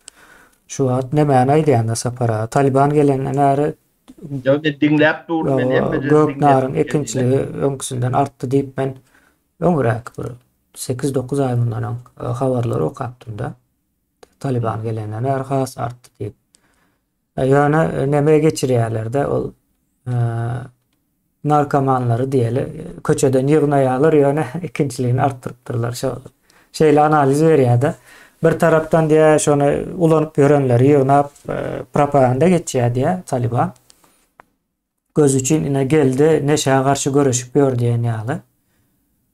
şu wagt nämäni aýdýanda sapara Taliban gelenden näre dinläp dur men Göknaryň ekinçiligi öňküsinden artdy diýip men öňrek bir 8-9 aý bundan habarlary okapdym da. Taliban gelenden näre has artdy diýip. Ýöne näme geçirýärler-de ol narkomanlary diýeli köçeden ýygnaýarlar ýöne ekinçiligini artdyrypdyrlar. Şeýle analiz berýär-de. Bir tarapdan diýe şonu ulanyp ýörenler ýygnap propaganda geçýär diýe Taliban. Göz üçin ine geldi, neşe karşı görüşüp ýör diýen ýaly.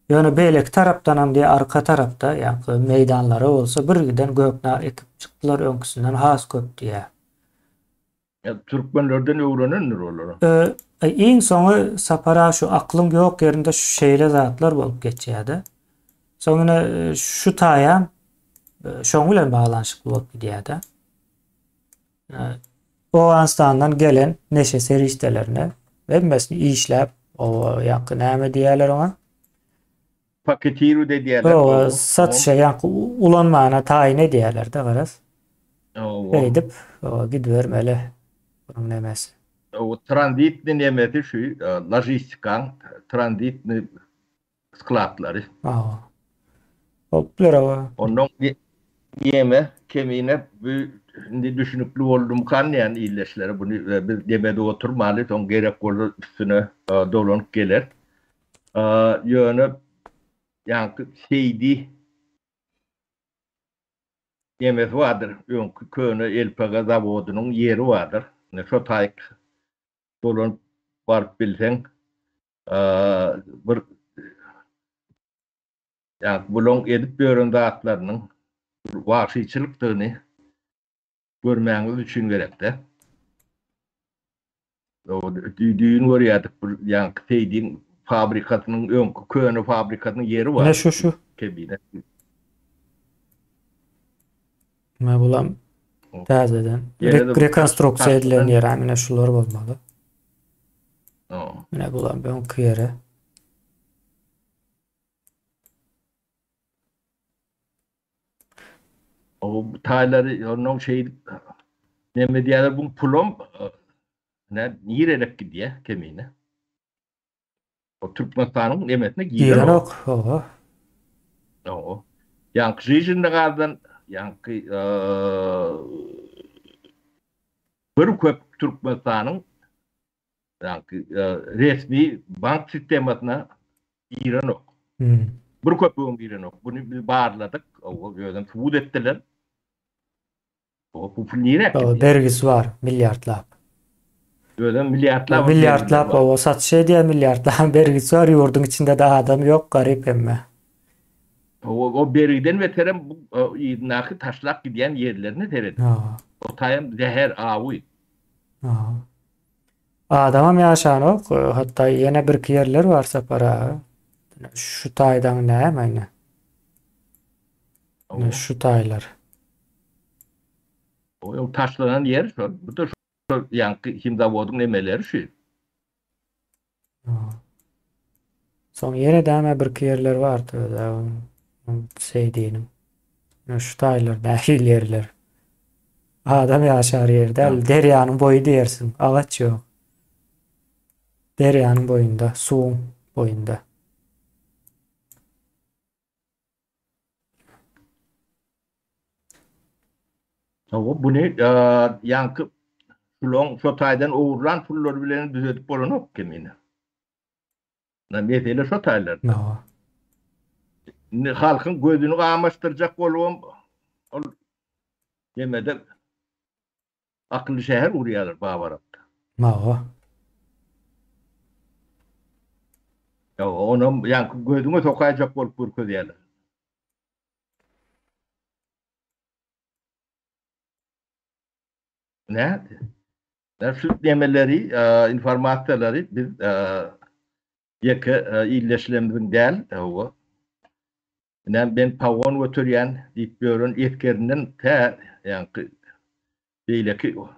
Ýöne beýleki tarapdan hem diýe arka tarapda ýa-ni meýdanlary bolsa birgiden göknar ekip çykdylar öňküsinden has köp diýe. Türkmenlerden öwrenenler olar. Iň soňy sapara şu aklyň ýok ýerinde şu şeýle zatlar bolup geçýärdi. Soňra şu taýam şoň bilen baglanşykly bolup gidýärdi. O Afganistandan gelen neşe seriştelerini hemmesini işläp o ýakyn näme diýerler oňa? Paketiru de diýerler. O satışa ýa-ni ulanmana taýin edýärler-de garaz. Edip gidbermeli bunun nämesi. O tranzitni nemeti şu lojistikan tranzitni skladlary. Onun yeme kemine bu düşünüklü oldum kan yani illeşleri bunu biz demede oturmalı son gerek olur üstüne dolanyp gelir. Yönü yani şeydi yemek vardır. Öňkü köne elpaga zavodunun yeri vardır. Ne şu taýyk dolanyp barıp bilseň bir yani bulon edip ýören zatlarynyň wagşyçylykdyny görmäňiz üçin gerekde. O düýün görýärdik bir ýa-ni teýdiň fabrikasynyň öňkü köne fabrikasynyň yeri bar. Ne şu Kebine. Me bulam täzeden rekonstruksiýa edilen ýer ämine şular bolmaly. Mine bulam öňkü ýere. O taýlary onun şey näme diýerler bu pulom ne nirelek gidýär kemine. O Türkmenistanyň nemesine giýer ok. O. Ýa-ni Żyjynlygardan ýa-ni bir köp Türkmenistanyň ýa-ni resmi bank sistemasyna giýen ok. Bir köp giýen ok. Bunu biz barladyk. O ýönden subut etdiler. O bu nirek. Bergisi var milyardlap. Ýönden milyardlap. Milyardlap o satış edýär milyardlap bergisi var ýurdun içinde daha adam yok garip emme. O bergiden veterem bu ýynaky taşlap gidýän ýerlerini teredi. O taýam zeher awy. Adamam ýaşan ok hatda ýene bir ýerler bar sapara. Şu taýdan näme? Şu taýlar. O taşlanan yer bu da ýa-ni kim zawodyň nemeleri şu. Soň ýene däme bir ýerler bardy da seýdinim. Şu taýlar nähil ýerler. Adam ýaşar ýerde derýanyň boyu diýersiň, agaç ýok. Derýanyň boyunda, suwuň boyunda. O bunu ýa-ni şu taýdan owuran pullar bilen düzeltip bolanok kemine. Mesele şu taýlar. Halkyň gözüni gamaşdyrjak bolubam ol demede akylly şäher urýarlar babarapda. Onun ýa-ni gözüňe tokaýjak bolup görkezýärler. Ne? Şu demeleri, informasyonları biz ýeke illeşilemizin däl, Ben pavon götürýän diýip görün etkerinden ýa-ni beýleki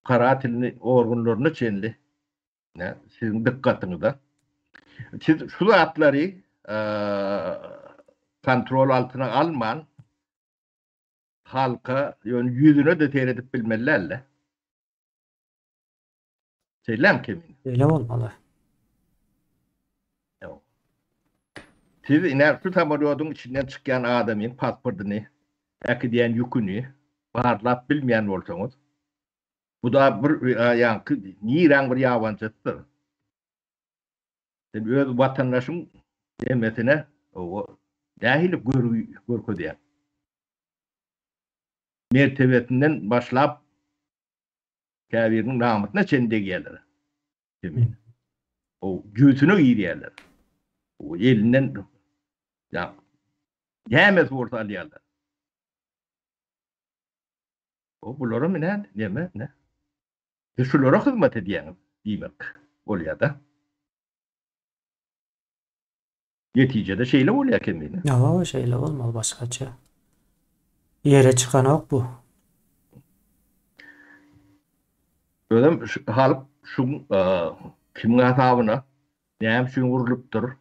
kara tilini organlaryny çenli. Sizin dikkatinize. Siz şu zatları kontrol altına alman halka yüzüne de seyredip bilmelilerle. Söylem kimin? Öyle olmalı. Yok. Siz iner şu tamariyodun içinden çıkan adamın pasportunu, diyen yükünü bağırlap bilmeyen olsanız, bu da bir yankı, niren bir yabancıdır. Sen öz vatandaşın demesine o dahilip görkü diyen. Mertebetinden başlap kâbirinin rahmetine çende gelir. O göğsünü iyi diyorlar. O elinden ya yemez orta diyorlar. O bunlara mı ne? Ne? Şulara hizmet ediyen demek oluyor da. Neticede şeyle oluyor kendini. Ya şeyle olmalı başkaça. Yere çıkan ok bu. Öyle halk şu kimin hatabına neyem şun vuruluptur.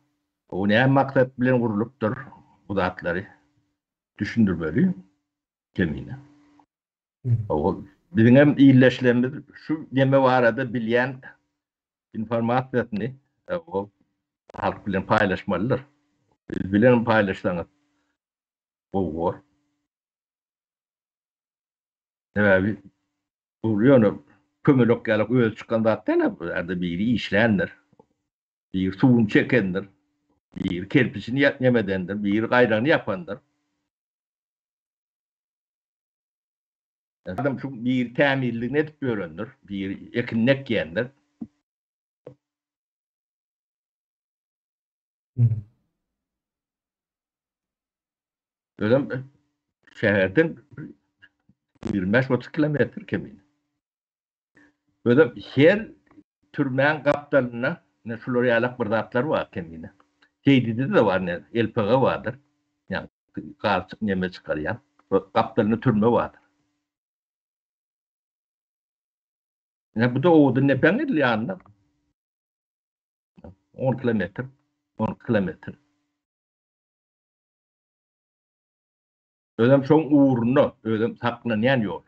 O neyem maksat bilen vuruluptur. Bu zatları düşündürmeli kendini. O bizim hem iyileşlerimiz şu deme var arada bilen informasyonu o halk bilen paylaşmalıdır. Biz bilen paylaşsanız o var. Evet, bu yönü kömürlük gelip öz çıkan zaten arada biri işlenir. Bir suyun çekendir. Bir kerpiçini yemedendir. Bir gayrağını yapandır. Adam şu bir temirliğini edip öğrendir. Bir ekinlik giyendir. Öyle şehirden 25-30 kilometre kemin. Böyle her türmen kaptanına ne şuraya bir zatlar var kemine. Şeydide de var ne LPG vardır. Yani karşı yeme çıkarıyan. Kaptanına türme vardır. Yani bu da oğudun ne penir yanına. 10 kilometre. 10 kilometre. Ödem çok uğrunu, ödem saklanan yol.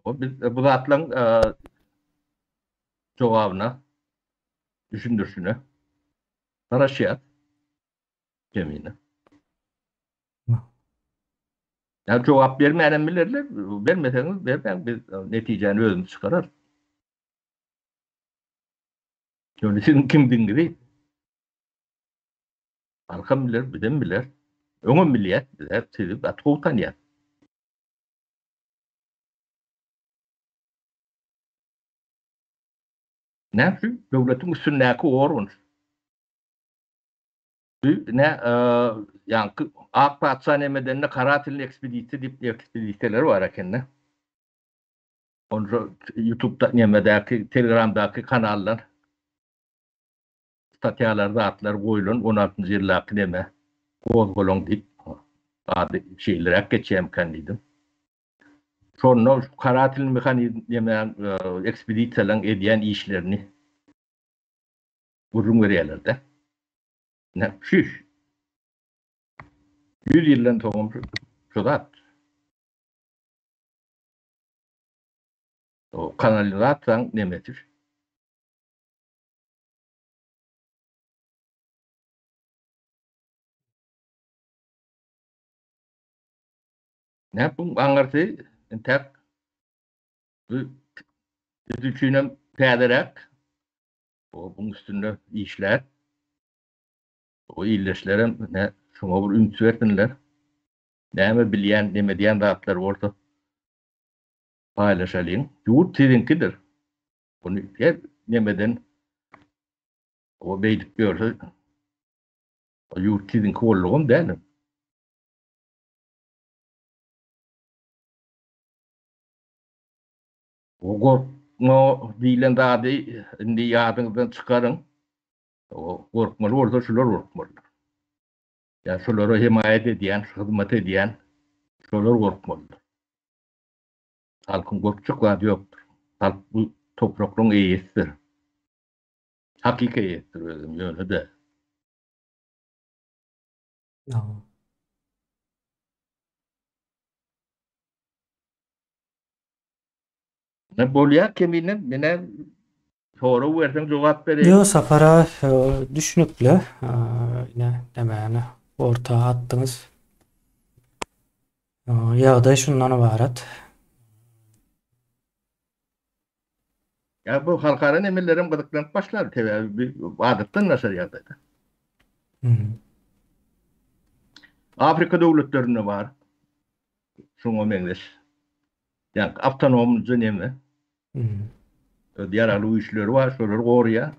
Biz bu zatlan cevabına, düşündürsüne, araşıyat, kemine. Yani cevap vermeyen bilirler, vermeseniz ben biz neticeni özümüz çıkarır. Yani sizin kimdin gibi, arkam bilir, bidem bilir, önüm bilir, sizi batı utanıyat. Ne yapayım? Devletin üstündeki orgun. Ne yani AK Parti sanemeden Karatil'in ekspedisiyeleri var hakenne. Onu YouTube'da nemedeki, Telegram'daki kanallar statyalarda atlar koyulun 16. yıllaki neme Kozgolong deyip adı şeylere geçeyim kendiydim. Sonra Karatil'in mekanizmen ekspedisiyelerden ediyen işlerini vurun veriyorlardı. Ne? Şiş. 100 yıldan tohum şudat. O kanalı atsan nemetir. Ne yapayım? Angartı tek düşünüm pederek o bunun üstünde işler o iyileşlerim ne şuna bir ümit versinler. Ne mi bilen ne diyen dağıtlar orada paylaşalım. Yurt sizinkidir. Bunu hep nemeden o beylik görse o yurt sizinki olduğum değil. O o diýilen zady indi ýadyňyzdan çykarın. O gorkmaly bolsa şular gorkmaly. Ya şolara himayet edýän, hyzmat edýän şolar gorkmaly. Halkyň gorkjak zady ýokdur. Halk bu toprakyň eýesidir. Hakyky eýesidir özüm ýöne-de. Ja. Ne bolýar kemine mene soru berseň jogap Yo, bereyim. Safara düşünükli. Yine demeyene orta attınız. Ýagdaý şundan ibaret. Ya bu halkara nemelerim gıdıklanıp başlar. Bir adattan nasıl ýagdaýda. Afrika döwletlerinde var. Şoňa meňzeş. Yani avtonom neme. Diğer güýçleri var. Şolar gorýa.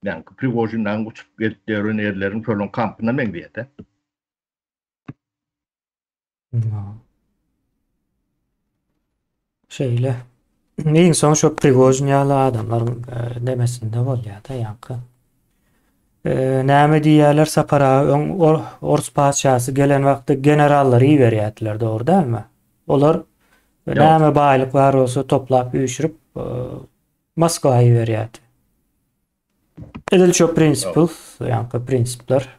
Yani Prigojindan uçup gelipdiren erlerin şolun kampyna meňzeýete. Şeýle. Neyin soň şu Prigojin ýaly adamlaryň demesinde bolýar-da ýaňky. Näme diýýärler Sapara Ors paçasy gelen wagtda generallary iýerýärdiler dogry dälmi? Olar näme baýlyk bar bolsa toplap üýşürip Moskwaga iýerýärdi. Edil şu prinsipl, ýaňky prinsipler.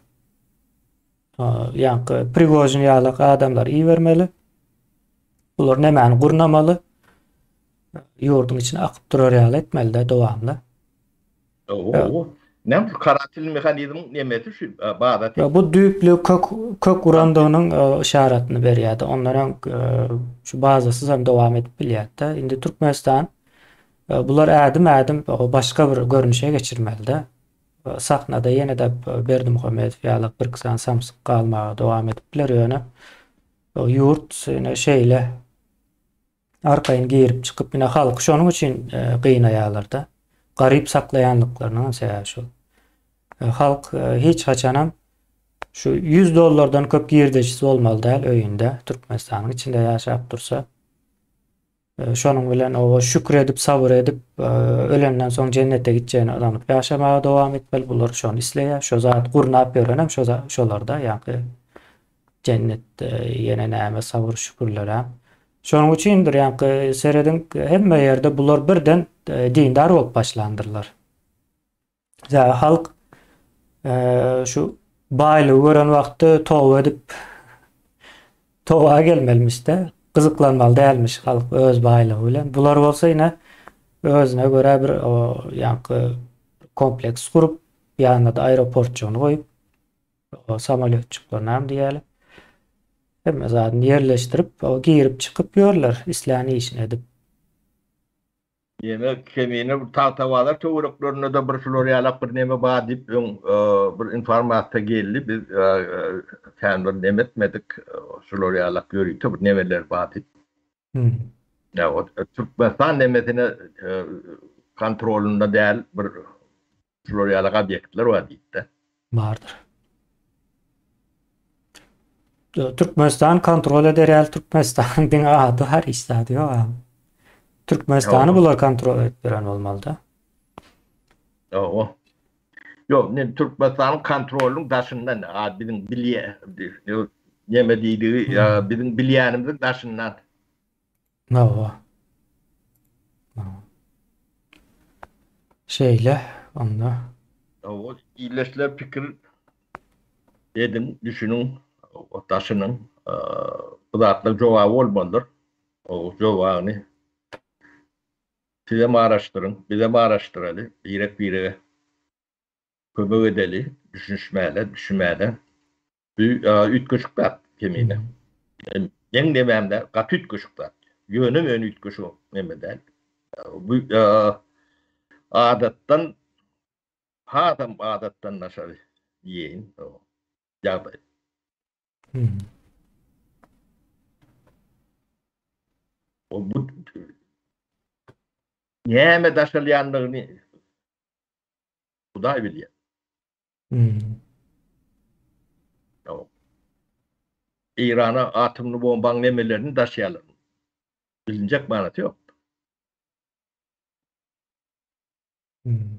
Ýaňky Prigojin ýaly adamlar iýermeli. Bular nämäni gurnamaly? Ýurdun içine akyp durar ýaly etmeli-de dowamly. Nem karatil mehanizm nemeti şu bağda. Bu düýüplü kök urandygynyň işaretini berýärdi. Onlaryň şu bazasy hem dowam edip bilýärdi. Indi Türkmenistan bular ädim başga bir görnüşe geçirmeli-de. Sahnada ýene-de Berdimuhammedow ýaly bir kısan samsyk galmaga dowam edipler ýöne. Ýurt şeýle arkaýyn girip çykyp ýene halk şonuň üçin gynnaýarlar-da. Garyp saklayanlyklarynyň sebäbi şu. Halk hiç haçanam şu $100 köp girdeşisi bolmaly däl öýünde Türkmenistanyň içinde ýaşap dursa. Şonuň bilen o şükür edip sabır edip ölenden soň cennete gitjegine adamyk ýaşamaga dowam etmeli. Bular şonu isleýär. Şo zat gurnap berenem şolarda ýa-ni cennet ýene näme sabır şükürler. Şonuň üçindir ýa-ni serediň hemme ýerde bular birden dindar bolup başlandyrlar. Ya halk şu baýlygy gören wagtda towa edip towa gelmelmiş-de gyzyklanmaly dälmiş halk öz baýlygy bilen. Bular bolsa ýene özüne göre bir ýa-ni kompleks kurup ýanyna da aeroportçuny goýup samolyotçuklaryna hem diýelim. Hemme zadyny ýerleşdirip girip çykyp ýörler islany işini edip. Yemek kemine bu tahtawalar töwereklerine de bir şolary ýalap bir neme bar diýip bir informasiýa geldi. Biz kendir demetmedik. Şolary ýalap ýörýük bir nemeler bar diýip. Ya o Türkmenistan nemetine kontrolünde däl bir şolary ýalap obýektler bar diýip. Bardyr. Türkmenistan kontrol eder Türkmenistan diň ady har istadi ýok. Türkmenistany bular kontrol edip beren bolmaly-da. Yok, Türkmenistan kontrolünün daşyndan biziň neme diýdi, biziň bilýänimiziň daşyndan. Şeýle onda. O iýleşler pikir edin, düşünün, o daşynyň zatly jogaby bolmalydyr. O jogabyny size araştırın, bize araştıralı, bire kömek edeli, düşünmeli. Ütköşükler kemine. Yen dememde kat ütköşükler. Yönüm ön ütköşük memeden. Bu adattan adam adattan nasıl yiyin o ýagdaý. O bu näme daşalyanlygyny Hudaý bilýär. İran'a atımlı bombaň nemelerini daşýarlar. Bilinjek manaty ýok. Hmm.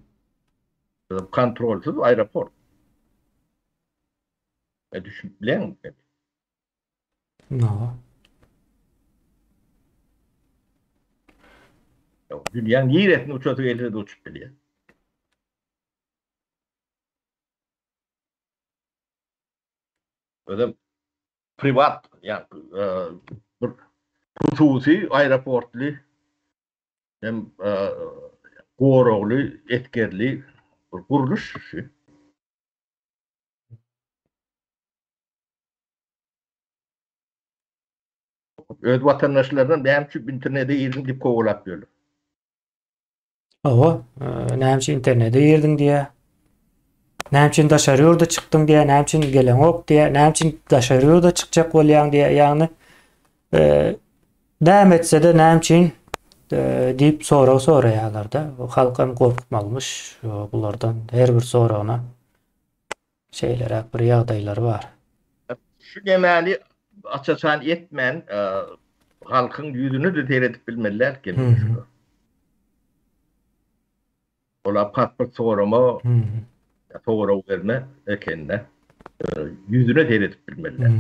Kontrolsüz aeroport. Düşünüp bilen mi? No. Dünyanın yiğretini uçatıp elde de uçup biliyor. Öyle privat yani bir hususi aeroportlu hem goroglu, etkerli bir kuruluş. Öz vatandaşlarından benim şu internete girdim deyip kovalap diyorlar. O, näme internete girdin diye. Näme üçin daşary ýurda çykdyň diye, näme üçin gelen ok diye, näme üçin daşary ýurda çykjak bolýan diye, ýagny näme etse de näme üçin diýip soraýarlar da. O halkam gorkmalmış. Bulardan her bir soragyna şeyler, bir ýagdaýlar bar. Şu gemeli açasan etmen halkın yüzünü de seyredip bilmeliler ki. Ola pasport sorama, soru verme ekenine yüzüne seyredip bilmeliler.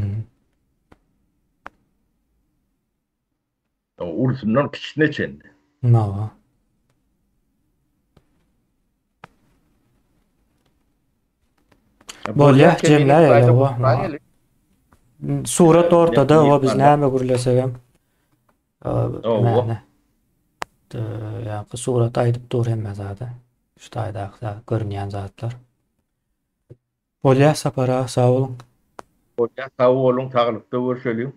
O ursundan kişine çendi. No. Bolýa, jemler ele o. Surat ortada, o biz näme gürlesek hem. Mäne. Ýa-ni surat aýdyp dur hemme zada. Şu taýda görünýän zatlar. Bolýa, sapara, sag bolun. Sağ olun, sağlıkta görüşelim.